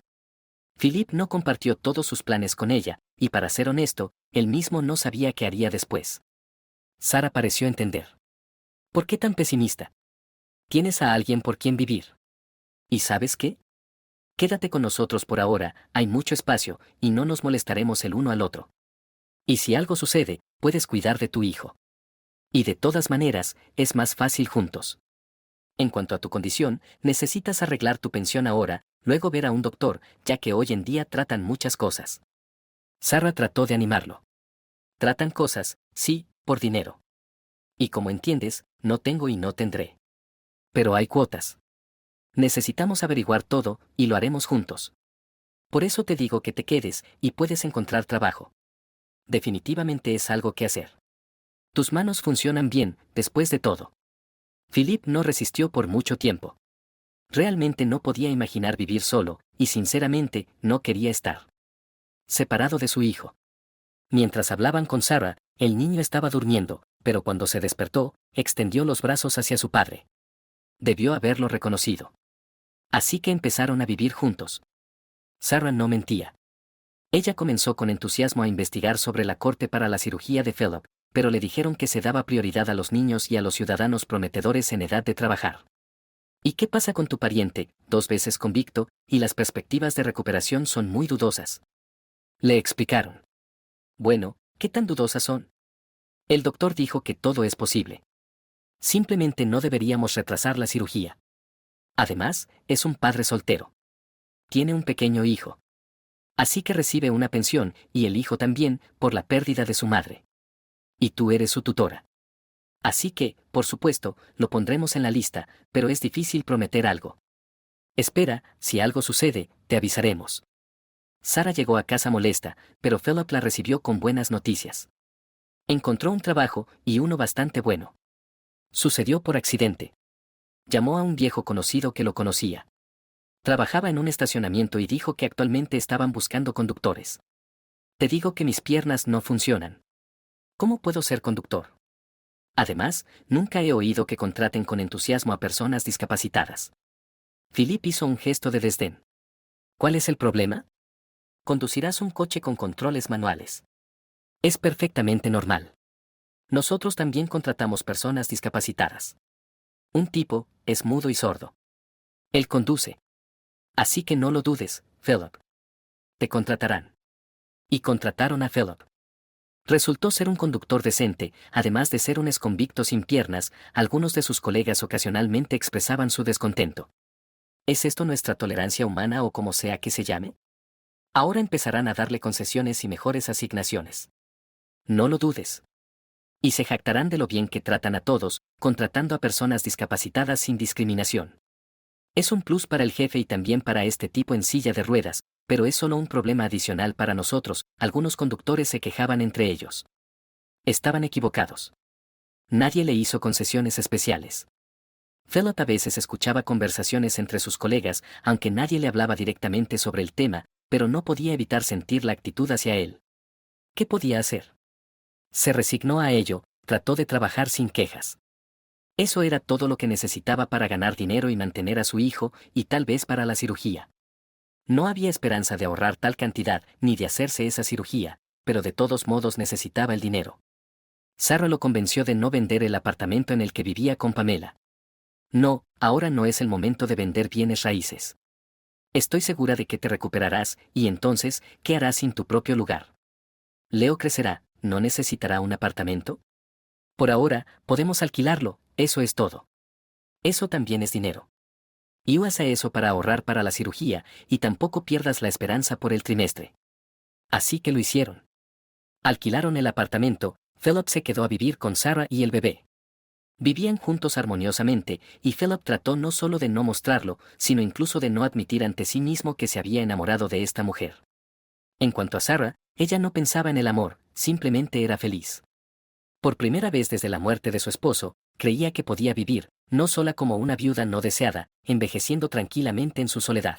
Philip no compartió todos sus planes con ella, y para ser honesto, él mismo no sabía qué haría después. Sarah pareció entender. ¿Por qué tan pesimista? Tienes a alguien por quien vivir. ¿Y sabes qué? Quédate con nosotros por ahora, hay mucho espacio, y no nos molestaremos el uno al otro. Y si algo sucede, puedes cuidar de tu hijo. Y de todas maneras, es más fácil juntos. En cuanto a tu condición, necesitas arreglar tu pensión ahora, luego ver a un doctor, ya que hoy en día tratan muchas cosas. Sarah trató de animarlo. Tratan cosas, sí, por dinero. Y como entiendes, no tengo y no tendré. Pero hay cuotas. Necesitamos averiguar todo, y lo haremos juntos. Por eso te digo que te quedes, y puedes encontrar trabajo. Definitivamente es algo que hacer. Tus manos funcionan bien, después de todo. Philip no resistió por mucho tiempo. Realmente no podía imaginar vivir solo, y sinceramente, no quería estar separado de su hijo. Mientras hablaban con Sarah, el niño estaba durmiendo, pero cuando se despertó, extendió los brazos hacia su padre. Debió haberlo reconocido. Así que empezaron a vivir juntos. Sarah no mentía. Ella comenzó con entusiasmo a investigar sobre la corte para la cirugía de Philip, pero le dijeron que se daba prioridad a los niños y a los ciudadanos prometedores en edad de trabajar. ¿Y qué pasa con tu pariente, 2 veces convicto, y las perspectivas de recuperación son muy dudosas? Le explicaron. Bueno, ¿qué tan dudosas son? El doctor dijo que todo es posible. Simplemente no deberíamos retrasar la cirugía. Además, es un padre soltero. Tiene un pequeño hijo. Así que recibe una pensión, y el hijo también, por la pérdida de su madre. Y tú eres su tutora. Así que, por supuesto, lo pondremos en la lista, pero es difícil prometer algo. Espera, si algo sucede, te avisaremos. Sarah llegó a casa molesta, pero Philip la recibió con buenas noticias. Encontró un trabajo, y uno bastante bueno. Sucedió por accidente. Llamó a un viejo conocido que lo conocía. Trabajaba en un estacionamiento y dijo que actualmente estaban buscando conductores. Te digo que mis piernas no funcionan. ¿Cómo puedo ser conductor? Además, nunca he oído que contraten con entusiasmo a personas discapacitadas. Philip hizo un gesto de desdén. ¿Cuál es el problema? Conducirás un coche con controles manuales. Es perfectamente normal. Nosotros también contratamos personas discapacitadas. Un tipo es mudo y sordo. Él conduce. Así que no lo dudes, Philip. Te contratarán. Y contrataron a Philip. Resultó ser un conductor decente, además de ser un exconvicto sin piernas. Algunos de sus colegas ocasionalmente expresaban su descontento. ¿Es esto nuestra tolerancia humana o como sea que se llame? Ahora empezarán a darle concesiones y mejores asignaciones. No lo dudes. Y se jactarán de lo bien que tratan a todos, contratando a personas discapacitadas sin discriminación. Es un plus para el jefe y también para este tipo en silla de ruedas, pero es solo un problema adicional para nosotros. Algunos conductores se quejaban entre ellos. Estaban equivocados. Nadie le hizo concesiones especiales. Philip a veces escuchaba conversaciones entre sus colegas, aunque nadie le hablaba directamente sobre el tema, pero no podía evitar sentir la actitud hacia él. ¿Qué podía hacer? Se resignó a ello, trató de trabajar sin quejas. Eso era todo lo que necesitaba para ganar dinero y mantener a su hijo, y tal vez para la cirugía. No había esperanza de ahorrar tal cantidad, ni de hacerse esa cirugía, pero de todos modos necesitaba el dinero. Sarah lo convenció de no vender el apartamento en el que vivía con Pamela. No, ahora no es el momento de vender bienes raíces. Estoy segura de que te recuperarás, y entonces, ¿qué harás sin tu propio lugar? Leo crecerá, ¿no necesitará un apartamento? Por ahora, podemos alquilarlo, eso es todo. Eso también es dinero. Y usa eso para ahorrar para la cirugía, y tampoco pierdas la esperanza por el trimestre. Así que lo hicieron. Alquilaron el apartamento, Philip se quedó a vivir con Sarah y el bebé. Vivían juntos armoniosamente, y Philip trató no solo de no mostrarlo, sino incluso de no admitir ante sí mismo que se había enamorado de esta mujer. En cuanto a Sarah, ella no pensaba en el amor, simplemente era feliz. Por primera vez desde la muerte de su esposo, creía que podía vivir, no sola como una viuda no deseada, envejeciendo tranquilamente en su soledad.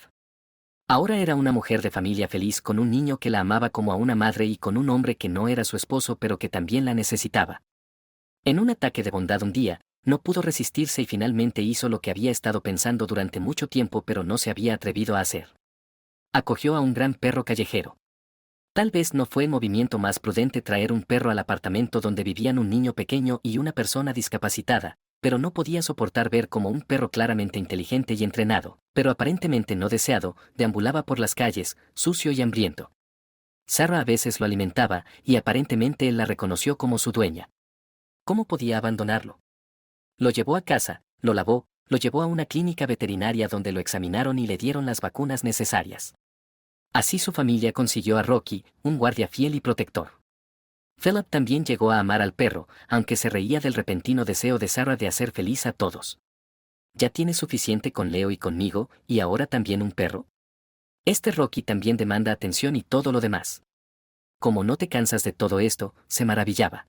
Ahora era una mujer de familia feliz con un niño que la amaba como a una madre y con un hombre que no era su esposo pero que también la necesitaba. En un ataque de bondad un día, no pudo resistirse y finalmente hizo lo que había estado pensando durante mucho tiempo pero no se había atrevido a hacer. Acogió a un gran perro callejero. Tal vez no fue el movimiento más prudente traer un perro al apartamento donde vivían un niño pequeño y una persona discapacitada, pero no podía soportar ver cómo un perro claramente inteligente y entrenado, pero aparentemente no deseado, deambulaba por las calles, sucio y hambriento. Sarah a veces lo alimentaba, y aparentemente él la reconoció como su dueña. ¿Cómo podía abandonarlo? Lo llevó a casa, lo lavó, lo llevó a una clínica veterinaria donde lo examinaron y le dieron las vacunas necesarias. Así su familia consiguió a Rocky, un guardia fiel y protector. Philip también llegó a amar al perro, aunque se reía del repentino deseo de Sarah de hacer feliz a todos. ¿Ya tienes suficiente con Leo y conmigo, y ahora también un perro? Este Rocky también demanda atención y todo lo demás. Como no te cansas de todo esto, se maravillaba.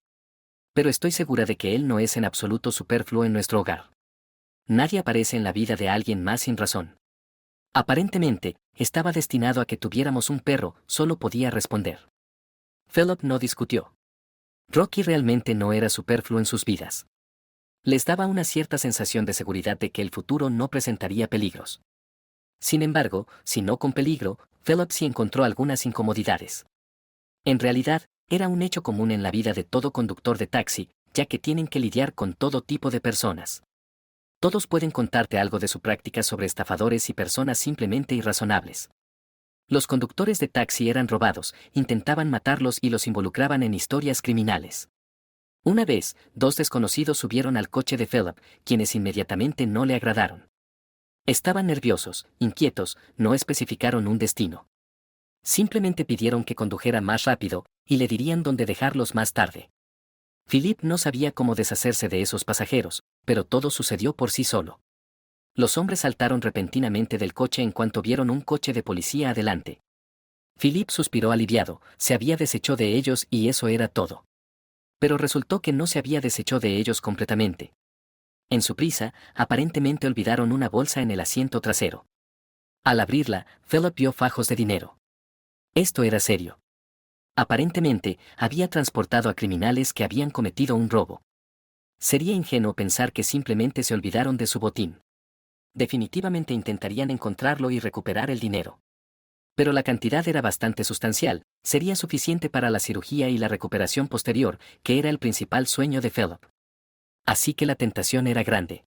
Pero estoy segura de que él no es en absoluto superfluo en nuestro hogar. Nadie aparece en la vida de alguien más sin razón. Aparentemente, estaba destinado a que tuviéramos un perro, solo podía responder. Philip no discutió. Rocky realmente no era superfluo en sus vidas. Les daba una cierta sensación de seguridad de que el futuro no presentaría peligros. Sin embargo, si no con peligro, Philip sí encontró algunas incomodidades. En realidad, era un hecho común en la vida de todo conductor de taxi, ya que tienen que lidiar con todo tipo de personas. Todos pueden contarte algo de su práctica sobre estafadores y personas simplemente irrazonables. Los conductores de taxi eran robados, intentaban matarlos y los involucraban en historias criminales. Una vez, dos desconocidos subieron al coche de Philip, quienes inmediatamente no le agradaron. Estaban nerviosos, inquietos, no especificaron un destino. Simplemente pidieron que condujera más rápido, y le dirían dónde dejarlos más tarde. Philip no sabía cómo deshacerse de esos pasajeros, pero todo sucedió por sí solo. Los hombres saltaron repentinamente del coche en cuanto vieron un coche de policía adelante. Philip suspiró aliviado, se había deshecho de ellos y eso era todo. Pero resultó que no se había deshecho de ellos completamente. En su prisa, aparentemente olvidaron una bolsa en el asiento trasero. Al abrirla, Philip vio fajos de dinero. Esto era serio. Aparentemente, había transportado a criminales que habían cometido un robo. Sería ingenuo pensar que simplemente se olvidaron de su botín. Definitivamente intentarían encontrarlo y recuperar el dinero. Pero la cantidad era bastante sustancial, sería suficiente para la cirugía y la recuperación posterior, que era el principal sueño de Philip. Así que la tentación era grande.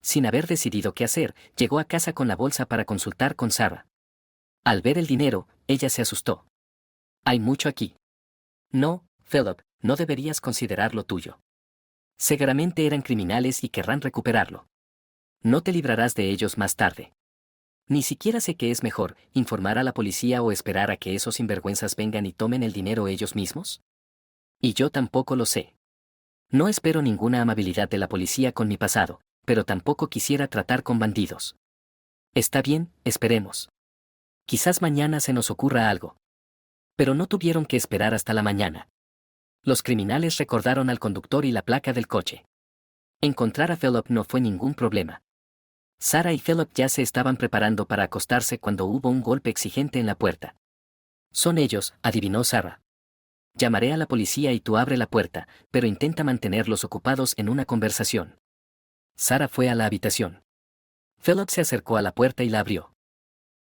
Sin haber decidido qué hacer, llegó a casa con la bolsa para consultar con Sarah. Al ver el dinero, ella se asustó. Hay mucho aquí. No, Philip, no deberías considerarlo tuyo. Seguramente eran criminales y querrán recuperarlo. No te librarás de ellos más tarde. Ni siquiera sé qué es mejor, informar a la policía o esperar a que esos sinvergüenzas vengan y tomen el dinero ellos mismos. Y yo tampoco lo sé. No espero ninguna amabilidad de la policía con mi pasado, pero tampoco quisiera tratar con bandidos. Está bien, esperemos. Quizás mañana se nos ocurra algo. Pero no tuvieron que esperar hasta la mañana. Los criminales recordaron al conductor y la placa del coche. Encontrar a Philip no fue ningún problema. Sarah y Philip ya se estaban preparando para acostarse cuando hubo un golpe exigente en la puerta. Son ellos, adivinó Sarah. Llamaré a la policía y tú abre la puerta, pero intenta mantenerlos ocupados en una conversación. Sarah fue a la habitación. Philip se acercó a la puerta y la abrió.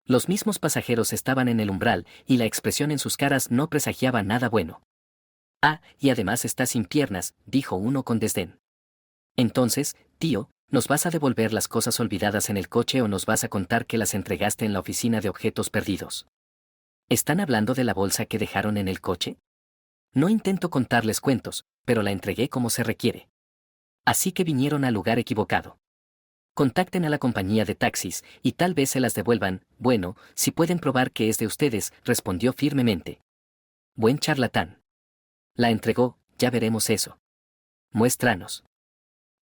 Los mismos pasajeros estaban en el umbral y la expresión en sus caras no presagiaba nada bueno. Ah, y además está sin piernas, dijo uno con desdén. Entonces, tío, ¿nos vas a devolver las cosas olvidadas en el coche o nos vas a contar que las entregaste en la oficina de objetos perdidos? ¿Están hablando de la bolsa que dejaron en el coche? No intento contarles cuentos, pero la entregué como se requiere. Así que vinieron al lugar equivocado. Contacten a la compañía de taxis y tal vez se las devuelvan. Bueno, si pueden probar que es de ustedes, respondió firmemente. Buen charlatán. La entregó, ya veremos eso. Muéstranos.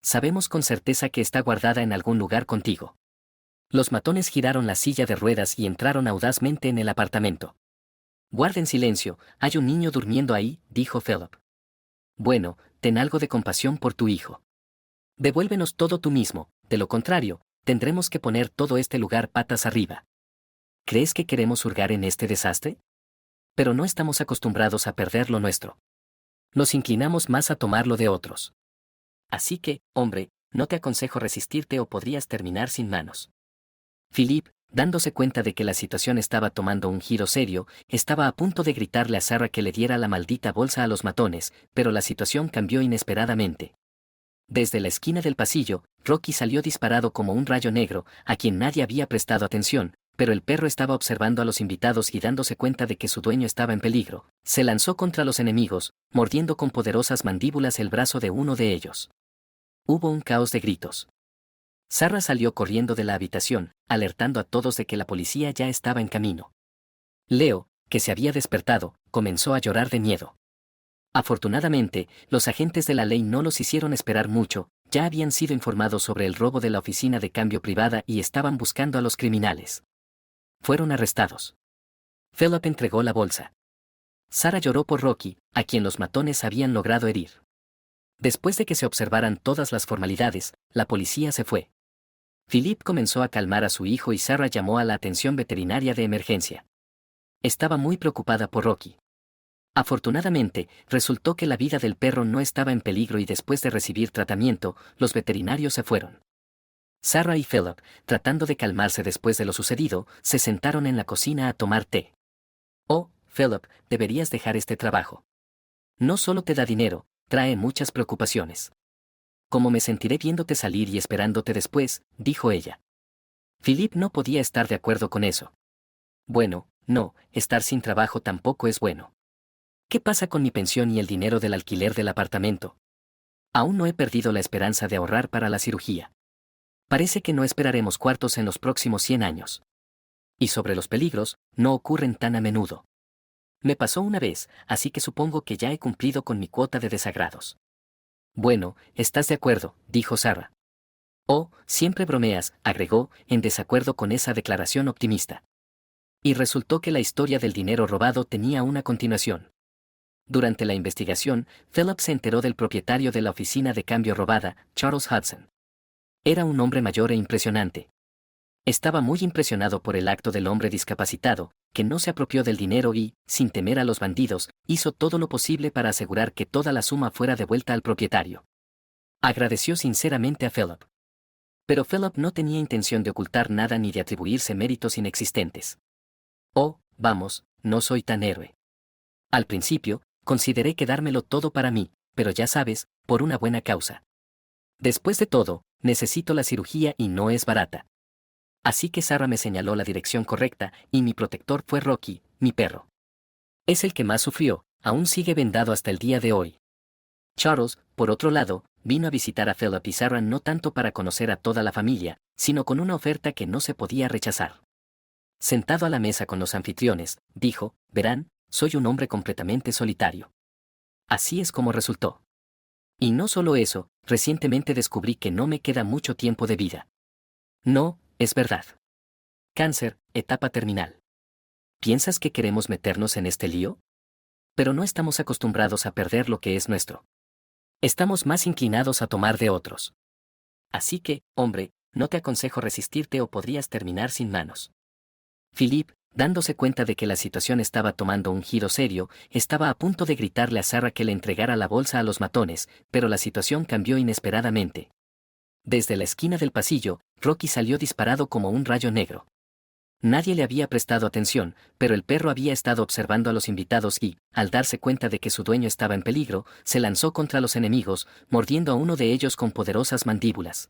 Sabemos con certeza que está guardada en algún lugar contigo. Los matones giraron la silla de ruedas y entraron audazmente en el apartamento. Guarden silencio, hay un niño durmiendo ahí, dijo Philip. Bueno, ten algo de compasión por tu hijo. Devuélvenos todo tú mismo, de lo contrario, tendremos que poner todo este lugar patas arriba. ¿Crees que queremos hurgar en este desastre? Pero no estamos acostumbrados a perder lo nuestro. Nos inclinamos más a tomarlo de otros. Así que, hombre, no te aconsejo resistirte o podrías terminar sin manos. Philip, dándose cuenta de que la situación estaba tomando un giro serio, estaba a punto de gritarle a Sarah que le diera la maldita bolsa a los matones, pero la situación cambió inesperadamente. Desde la esquina del pasillo, Rocky salió disparado como un rayo negro, a quien nadie había prestado atención, pero el perro estaba observando a los invitados y dándose cuenta de que su dueño estaba en peligro, se lanzó contra los enemigos, mordiendo con poderosas mandíbulas el brazo de uno de ellos. Hubo un caos de gritos. Sarah salió corriendo de la habitación, alertando a todos de que la policía ya estaba en camino. Leo, que se había despertado, comenzó a llorar de miedo. Afortunadamente, los agentes de la ley no los hicieron esperar mucho, ya habían sido informados sobre el robo de la oficina de cambio privada y estaban buscando a los criminales. Fueron arrestados. Philip entregó la bolsa. Sarah lloró por Rocky, a quien los matones habían logrado herir. Después de que se observaran todas las formalidades, la policía se fue. Philip comenzó a calmar a su hijo y Sarah llamó a la atención veterinaria de emergencia. Estaba muy preocupada por Rocky. Afortunadamente, resultó que la vida del perro no estaba en peligro y después de recibir tratamiento, los veterinarios se fueron. Sarah y Philip, tratando de calmarse después de lo sucedido, se sentaron en la cocina a tomar té. Oh, Philip, deberías dejar este trabajo. No solo te da dinero, trae muchas preocupaciones. ¿Cómo me sentiré viéndote salir y esperándote después?, dijo ella. Philip no podía estar de acuerdo con eso. Bueno, no, estar sin trabajo tampoco es bueno. ¿Qué pasa con mi pensión y el dinero del alquiler del apartamento? Aún no he perdido la esperanza de ahorrar para la cirugía. Parece que no esperaremos cuartos en los próximos 100 años. Y sobre los peligros, no ocurren tan a menudo. Me pasó una vez, así que supongo que ya he cumplido con mi cuota de desagrados. Bueno, ¿estás de acuerdo?, dijo Sarah. Oh, siempre bromeas, agregó, en desacuerdo con esa declaración optimista. Y resultó que la historia del dinero robado tenía una continuación. Durante la investigación, Philip se enteró del propietario de la oficina de cambio robada, Charles Hudson. Era un hombre mayor e impresionante. Estaba muy impresionado por el acto del hombre discapacitado, que no se apropió del dinero y, sin temer a los bandidos, hizo todo lo posible para asegurar que toda la suma fuera devuelta al propietario. Agradeció sinceramente a Philip. Pero Philip no tenía intención de ocultar nada ni de atribuirse méritos inexistentes. Oh, vamos, no soy tan héroe. Al principio, consideré quedármelo todo para mí, pero ya sabes, por una buena causa. Después de todo, necesito la cirugía y no es barata. Así que Sarah me señaló la dirección correcta y mi protector fue Rocky, mi perro. Es el que más sufrió, aún sigue vendado hasta el día de hoy. Charles, por otro lado, vino a visitar a Philip y Sarah no tanto para conocer a toda la familia, sino con una oferta que no se podía rechazar. Sentado a la mesa con los anfitriones, dijo, verán, soy un hombre completamente solitario. Así es como resultó. Y no solo eso, recientemente descubrí que no me queda mucho tiempo de vida. No, es verdad. Cáncer, etapa terminal. ¿Piensas que queremos meternos en este lío? Pero no estamos acostumbrados a perder lo que es nuestro. Estamos más inclinados a tomar de otros. Así que, hombre, no te aconsejo resistirte o podrías terminar sin manos. Philip, dándose cuenta de que la situación estaba tomando un giro serio, estaba a punto de gritarle a Sarah que le entregara la bolsa a los matones, pero la situación cambió inesperadamente. Desde la esquina del pasillo, Rocky salió disparado como un rayo negro. Nadie le había prestado atención, pero el perro había estado observando a los invitados y, al darse cuenta de que su dueño estaba en peligro, se lanzó contra los enemigos, mordiendo a uno de ellos con poderosas mandíbulas.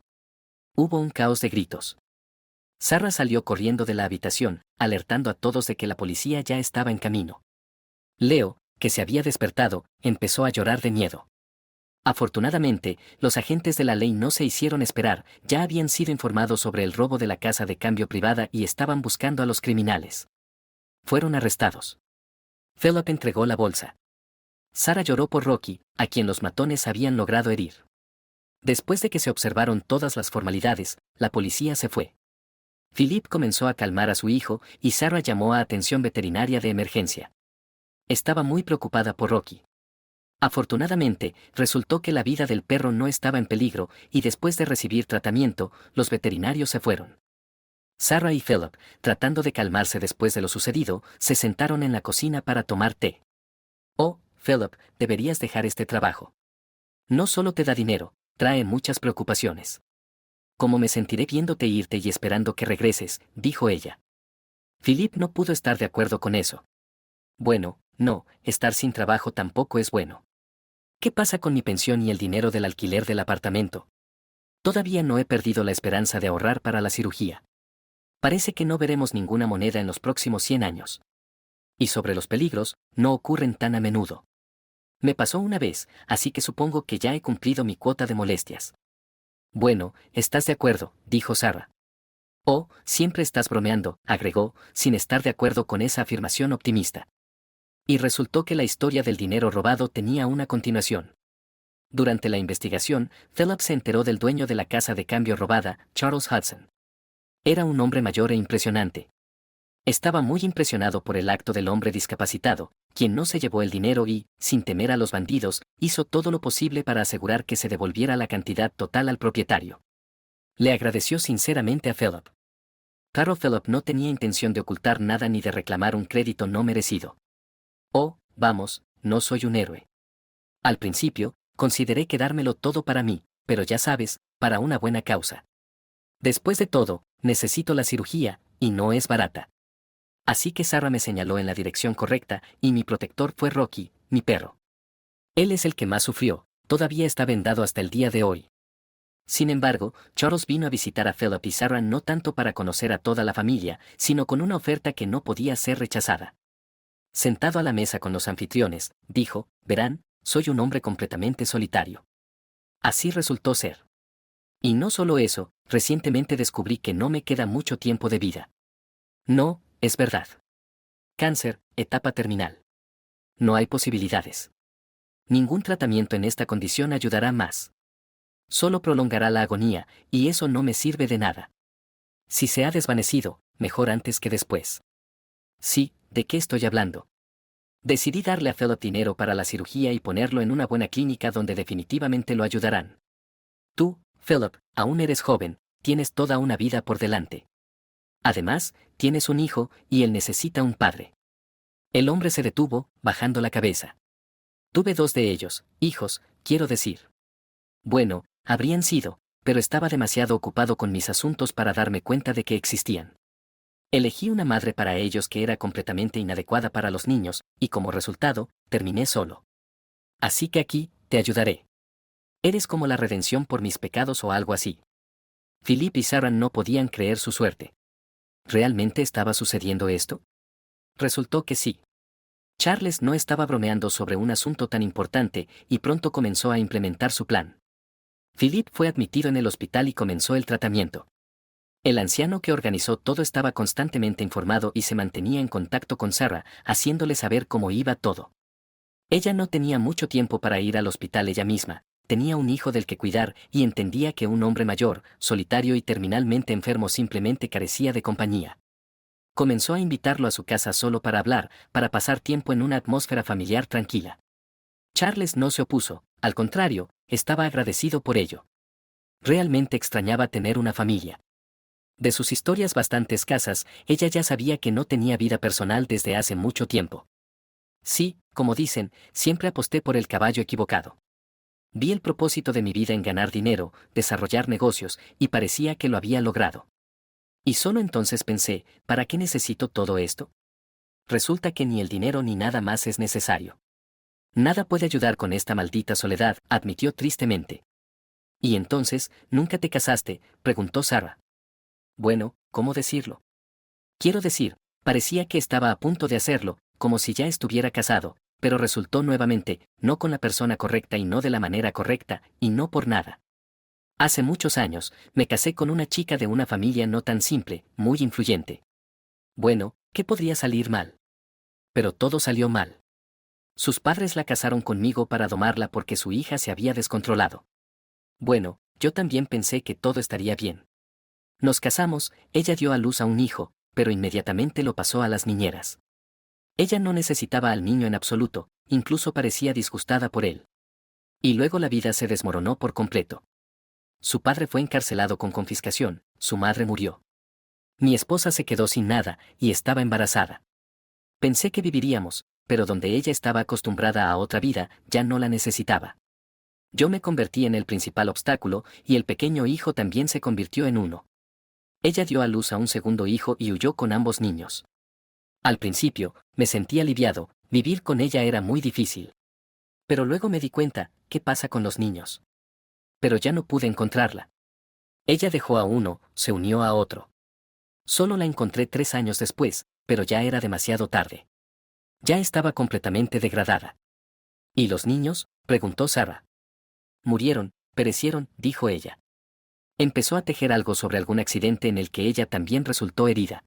Hubo un caos de gritos. Sarah salió corriendo de la habitación, alertando a todos de que la policía ya estaba en camino. Leo, que se había despertado, empezó a llorar de miedo. Afortunadamente, los agentes de la ley no se hicieron esperar, ya habían sido informados sobre el robo de la casa de cambio privada y estaban buscando a los criminales. Fueron arrestados. Philip entregó la bolsa. Sarah lloró por Rocky, a quien los matones habían logrado herir. Después de que se observaron todas las formalidades, la policía se fue. Philip comenzó a calmar a su hijo y Sarah llamó a atención veterinaria de emergencia. Estaba muy preocupada por Rocky. Afortunadamente, resultó que la vida del perro no estaba en peligro y después de recibir tratamiento, los veterinarios se fueron. Sarah y Philip, tratando de calmarse después de lo sucedido, se sentaron en la cocina para tomar té. Oh, Philip, deberías dejar este trabajo. No solo te da dinero, trae muchas preocupaciones. ¿Cómo me sentiré viéndote irte y esperando que regreses?, dijo ella. Philip no pudo estar de acuerdo con eso. Bueno, no, estar sin trabajo tampoco es bueno. ¿Qué pasa con mi pensión y el dinero del alquiler del apartamento? Todavía no he perdido la esperanza de ahorrar para la cirugía. Parece que no veremos ninguna moneda en los próximos 100 años. Y sobre los peligros, no ocurren tan a menudo. Me pasó una vez, así que supongo que ya he cumplido mi cuota de molestias. Bueno, ¿estás de acuerdo?, dijo Sarah. Oh, siempre estás bromeando, agregó, sin estar de acuerdo con esa afirmación optimista. Y resultó que la historia del dinero robado tenía una continuación. Durante la investigación, Philip se enteró del dueño de la casa de cambio robada, Charles Hudson. Era un hombre mayor e impresionante. Estaba muy impresionado por el acto del hombre discapacitado, quien no se llevó el dinero y, sin temer a los bandidos, hizo todo lo posible para asegurar que se devolviera la cantidad total al propietario. Le agradeció sinceramente a Philip. Claro, Philip no tenía intención de ocultar nada ni de reclamar un crédito no merecido. Oh, vamos, no soy un héroe. Al principio, consideré quedármelo todo para mí, pero ya sabes, para una buena causa. Después de todo, necesito la cirugía, y no es barata. Así que Sarah me señaló en la dirección correcta, y mi protector fue Rocky, mi perro. Él es el que más sufrió, todavía está vendado hasta el día de hoy. Sin embargo, Charles vino a visitar a Philip y Sarah no tanto para conocer a toda la familia, sino con una oferta que no podía ser rechazada. Sentado a la mesa con los anfitriones, dijo, verán, soy un hombre completamente solitario. Así resultó ser. Y no solo eso, recientemente descubrí que no me queda mucho tiempo de vida. No, es verdad. Cáncer, etapa terminal. No hay posibilidades. Ningún tratamiento en esta condición ayudará más. Solo prolongará la agonía, y eso no me sirve de nada. Si se ha desvanecido, mejor antes que después. Sí, ¿de qué estoy hablando? Decidí darle a Philip dinero para la cirugía y ponerlo en una buena clínica donde definitivamente lo ayudarán. Tú, Philip, aún eres joven, tienes toda una vida por delante. Además, tienes un hijo, y él necesita un padre. El hombre se detuvo, bajando la cabeza. Tuve 2 de ellos, hijos, quiero decir. Bueno, habrían sido, pero estaba demasiado ocupado con mis asuntos para darme cuenta de que existían. Elegí una madre para ellos que era completamente inadecuada para los niños, y como resultado, terminé solo. Así que aquí, te ayudaré. Eres como la redención por mis pecados o algo así. Philip y Sarah no podían creer su suerte. ¿Realmente estaba sucediendo esto? Resultó que sí. Charles no estaba bromeando sobre un asunto tan importante, y pronto comenzó a implementar su plan. Philip fue admitido en el hospital y comenzó el tratamiento. El anciano que organizó todo estaba constantemente informado y se mantenía en contacto con Sarah, haciéndole saber cómo iba todo. Ella no tenía mucho tiempo para ir al hospital ella misma, tenía un hijo del que cuidar y entendía que un hombre mayor, solitario y terminalmente enfermo simplemente carecía de compañía. Comenzó a invitarlo a su casa solo para hablar, para pasar tiempo en una atmósfera familiar tranquila. Charles no se opuso, al contrario, estaba agradecido por ello. Realmente extrañaba tener una familia. De sus historias bastante escasas, ella ya sabía que no tenía vida personal desde hace mucho tiempo. Sí, como dicen, siempre aposté por el caballo equivocado. Vi el propósito de mi vida en ganar dinero, desarrollar negocios, y parecía que lo había logrado. Y solo entonces pensé, ¿para qué necesito todo esto? Resulta que ni el dinero ni nada más es necesario. Nada puede ayudar con esta maldita soledad, admitió tristemente. ¿Y entonces, nunca te casaste?, preguntó Sarah. Bueno, ¿cómo decirlo? Quiero decir, parecía que estaba a punto de hacerlo, como si ya estuviera casado, pero resultó nuevamente, no con la persona correcta y no de la manera correcta, y no por nada. Hace muchos años, me casé con una chica de una familia no tan simple, muy influyente. Bueno, ¿qué podría salir mal? Pero todo salió mal. Sus padres la casaron conmigo para domarla porque su hija se había descontrolado. Bueno, yo también pensé que todo estaría bien. Nos casamos, ella dio a luz a un hijo, pero inmediatamente lo pasó a las niñeras. Ella no necesitaba al niño en absoluto, incluso parecía disgustada por él. Y luego la vida se desmoronó por completo. Su padre fue encarcelado con confiscación, su madre murió. Mi esposa se quedó sin nada, y estaba embarazada. Pensé que viviríamos, pero donde ella estaba acostumbrada a otra vida, ya no la necesitaba. Yo me convertí en el principal obstáculo, y el pequeño hijo también se convirtió en uno. Ella dio a luz a un segundo hijo y huyó con ambos niños. Al principio, me sentí aliviado, vivir con ella era muy difícil. Pero luego me di cuenta, ¿qué pasa con los niños? Pero ya no pude encontrarla. Ella dejó a uno, se unió a otro. Solo la encontré 3 años después, pero ya era demasiado tarde. Ya estaba completamente degradada. ¿Y los niños?, preguntó Sarah. Murieron, perecieron, dijo ella. Empezó a tejer algo sobre algún accidente en el que ella también resultó herida.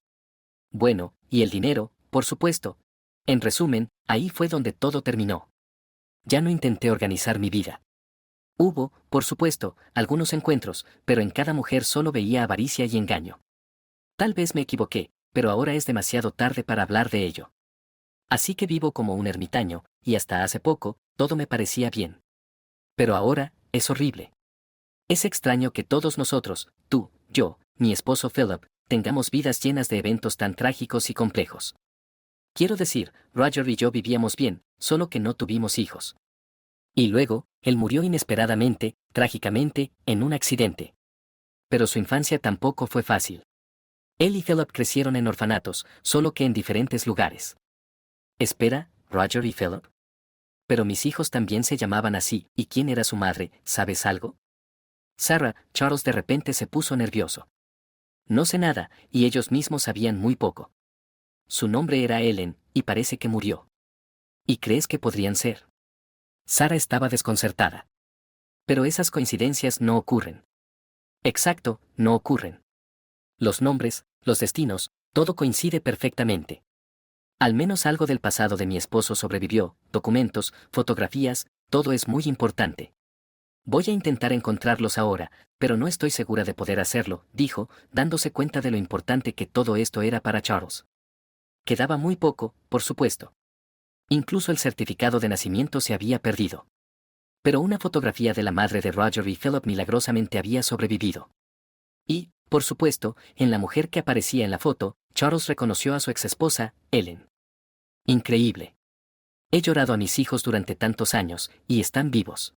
Bueno, y el dinero, por supuesto. En resumen, ahí fue donde todo terminó. Ya no intenté organizar mi vida. Hubo, por supuesto, algunos encuentros, pero en cada mujer solo veía avaricia y engaño. Tal vez me equivoqué, pero ahora es demasiado tarde para hablar de ello. Así que vivo como un ermitaño, y hasta hace poco, todo me parecía bien. Pero ahora, es horrible. Es extraño que todos nosotros, tú, yo, mi esposo Philip, tengamos vidas llenas de eventos tan trágicos y complejos. Quiero decir, Roger y yo vivíamos bien, solo que no tuvimos hijos. Y luego, él murió inesperadamente, trágicamente, en un accidente. Pero su infancia tampoco fue fácil. Él y Philip crecieron en orfanatos, solo que en diferentes lugares. Espera, Roger y Philip. Pero mis hijos también se llamaban así, ¿y quién era su madre, sabes algo? Sarah, Charles de repente se puso nervioso. No sé nada, y ellos mismos sabían muy poco. Su nombre era Ellen, y parece que murió. ¿Y crees que podrían ser? Sarah estaba desconcertada. Pero esas coincidencias no ocurren. Exacto, no ocurren. Los nombres, los destinos, todo coincide perfectamente. Al menos algo del pasado de mi esposo sobrevivió, documentos, fotografías, Todo es muy importante. Voy a intentar encontrarlos ahora, pero no estoy segura de poder hacerlo, dijo, dándose cuenta de lo importante que todo esto era para Charles. Quedaba muy poco, por supuesto. Incluso el certificado de nacimiento se había perdido. Pero una fotografía de la madre de Roger y Philip milagrosamente había sobrevivido. Y, por supuesto, en la mujer que aparecía en la foto, Charles reconoció a su exesposa, Ellen. Increíble. He llorado a mis hijos durante tantos años, y están vivos.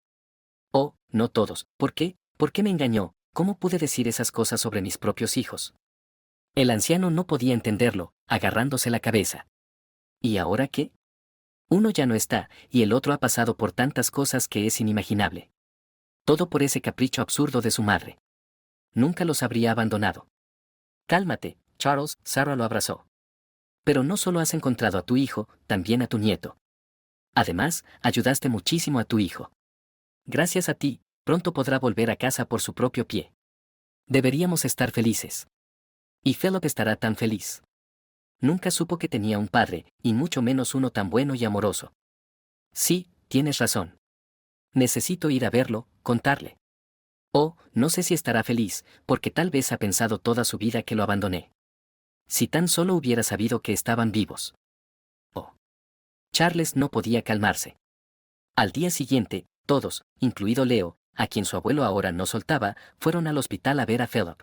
Oh, no todos. ¿Por qué? ¿Por qué me engañó? ¿Cómo pude decir esas cosas sobre mis propios hijos? El anciano no podía entenderlo, agarrándose la cabeza. ¿Y ahora qué? Uno ya no está, y el otro ha pasado por tantas cosas que es inimaginable. Todo por ese capricho absurdo de su madre. Nunca los habría abandonado. Cálmate, Charles, Sarah lo abrazó. Pero no solo has encontrado a tu hijo, también a tu nieto. Además, ayudaste muchísimo a tu hijo. Gracias a ti, pronto podrá volver a casa por su propio pie. Deberíamos estar felices. Y Philip estará tan feliz. Nunca supo que tenía un padre, y mucho menos uno tan bueno y amoroso. Sí, tienes razón. Necesito ir a verlo, contarle. Oh, no sé si estará feliz, porque tal vez ha pensado toda su vida que lo abandoné. Si tan solo hubiera sabido que estaban vivos. Oh. Charles no podía calmarse. Al día siguiente, todos, incluido Leo, a quien su abuelo ahora no soltaba, fueron al hospital a ver a Philip.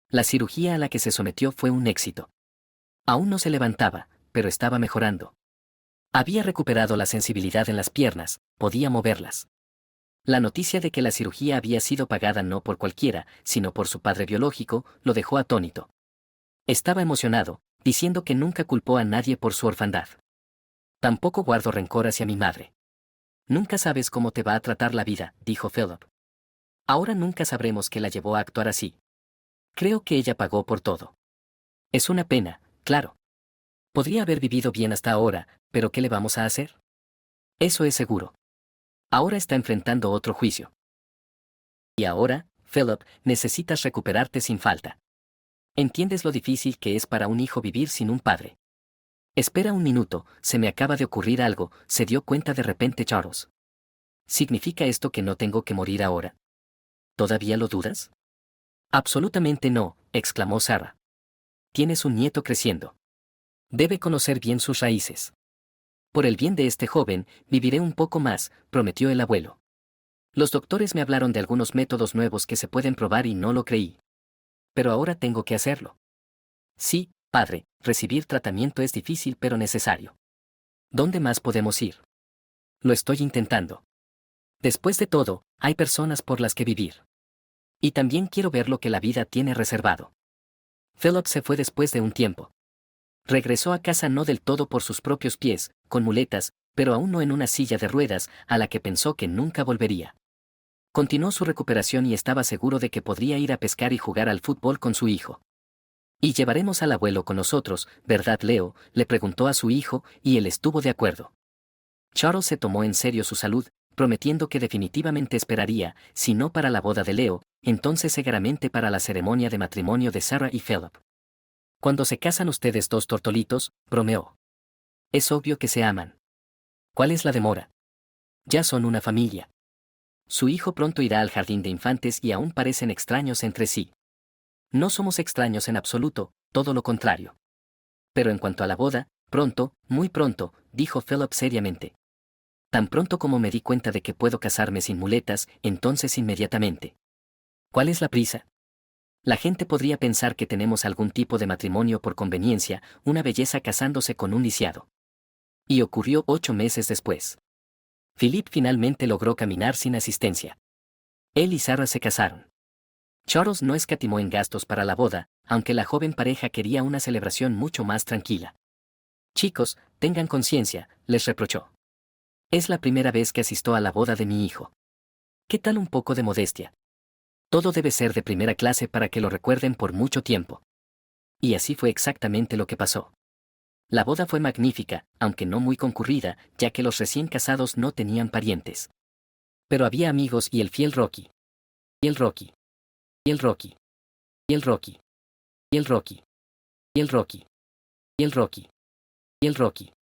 La cirugía a la que se sometió fue un éxito. Aún no se levantaba, pero estaba mejorando. Había recuperado la sensibilidad en las piernas, podía moverlas. La noticia de que la cirugía había sido pagada no por cualquiera, sino por su padre biológico, lo dejó atónito. Estaba emocionado, diciendo que nunca culpó a nadie por su orfandad. Tampoco guardo rencor hacia mi madre. Nunca sabes cómo te va a tratar la vida, dijo Philip. Ahora nunca sabremos qué la llevó a actuar así. Creo que ella pagó por todo. Es una pena, claro. Podría haber vivido bien hasta ahora, pero ¿qué le vamos a hacer? Eso es seguro. Ahora está enfrentando otro juicio. Y ahora, Philip, necesitas recuperarte sin falta. ¿Entiendes lo difícil que es para un hijo vivir sin un padre? Espera un minuto, se me acaba de ocurrir algo, se dio cuenta de repente Charles. ¿Significa esto que no tengo que morir ahora? ¿Todavía lo dudas? Absolutamente no, exclamó Sarah. Tienes un nieto creciendo. Debe conocer bien sus raíces. Por el bien de este joven, viviré un poco más, prometió el abuelo. Los doctores me hablaron de algunos métodos nuevos que se pueden probar y no lo creí. Pero ahora tengo que hacerlo. Sí, padre, recibir tratamiento es difícil pero necesario. ¿Dónde más podemos ir? Lo estoy intentando. Después de todo, hay personas por las que vivir. Y también quiero ver lo que la vida tiene reservado. Philip se fue después de un tiempo. Regresó a casa no del todo por sus propios pies, con muletas, pero aún no en una silla de ruedas, a la que pensó que nunca volvería. Continuó su recuperación y estaba seguro de que podría ir a pescar y jugar al fútbol con su hijo. Y llevaremos al abuelo con nosotros, ¿verdad, Leo?, le preguntó a su hijo, y él estuvo de acuerdo. Charles se tomó en serio su salud, prometiendo que definitivamente esperaría, si no para la boda de Leo, entonces seguramente para la ceremonia de matrimonio de Sarah y Philip. Cuando se casan ustedes dos tortolitos, bromeó. Es obvio que se aman. ¿Cuál es la demora? Ya son una familia. Su hijo pronto irá al jardín de infantes y aún parecen extraños entre sí. No somos extraños en absoluto, todo lo contrario. Pero en cuanto a la boda, pronto, muy pronto, dijo Philip seriamente. Tan pronto como me di cuenta de que puedo casarme sin muletas, entonces inmediatamente. ¿Cuál es la prisa? La gente podría pensar que tenemos algún tipo de matrimonio por conveniencia, una belleza casándose con un lisiado. Y ocurrió 8 meses después. Philip finalmente logró caminar sin asistencia. Él y Sarah se casaron. Charles no escatimó en gastos para la boda, aunque la joven pareja quería una celebración mucho más tranquila. Chicos, tengan conciencia, les reprochó. Es la primera vez que asisto a la boda de mi hijo. ¿Qué tal un poco de modestia? Todo debe ser de primera clase para que lo recuerden por mucho tiempo. Y así fue exactamente lo que pasó. La boda fue magnífica, aunque no muy concurrida, ya que los recién casados no tenían parientes. Pero había amigos y el fiel Rocky. Y el Rocky. Y el Rocky. Y el Rocky. Y el Rocky. Y el Rocky. Y el Rocky. Y el Rocky.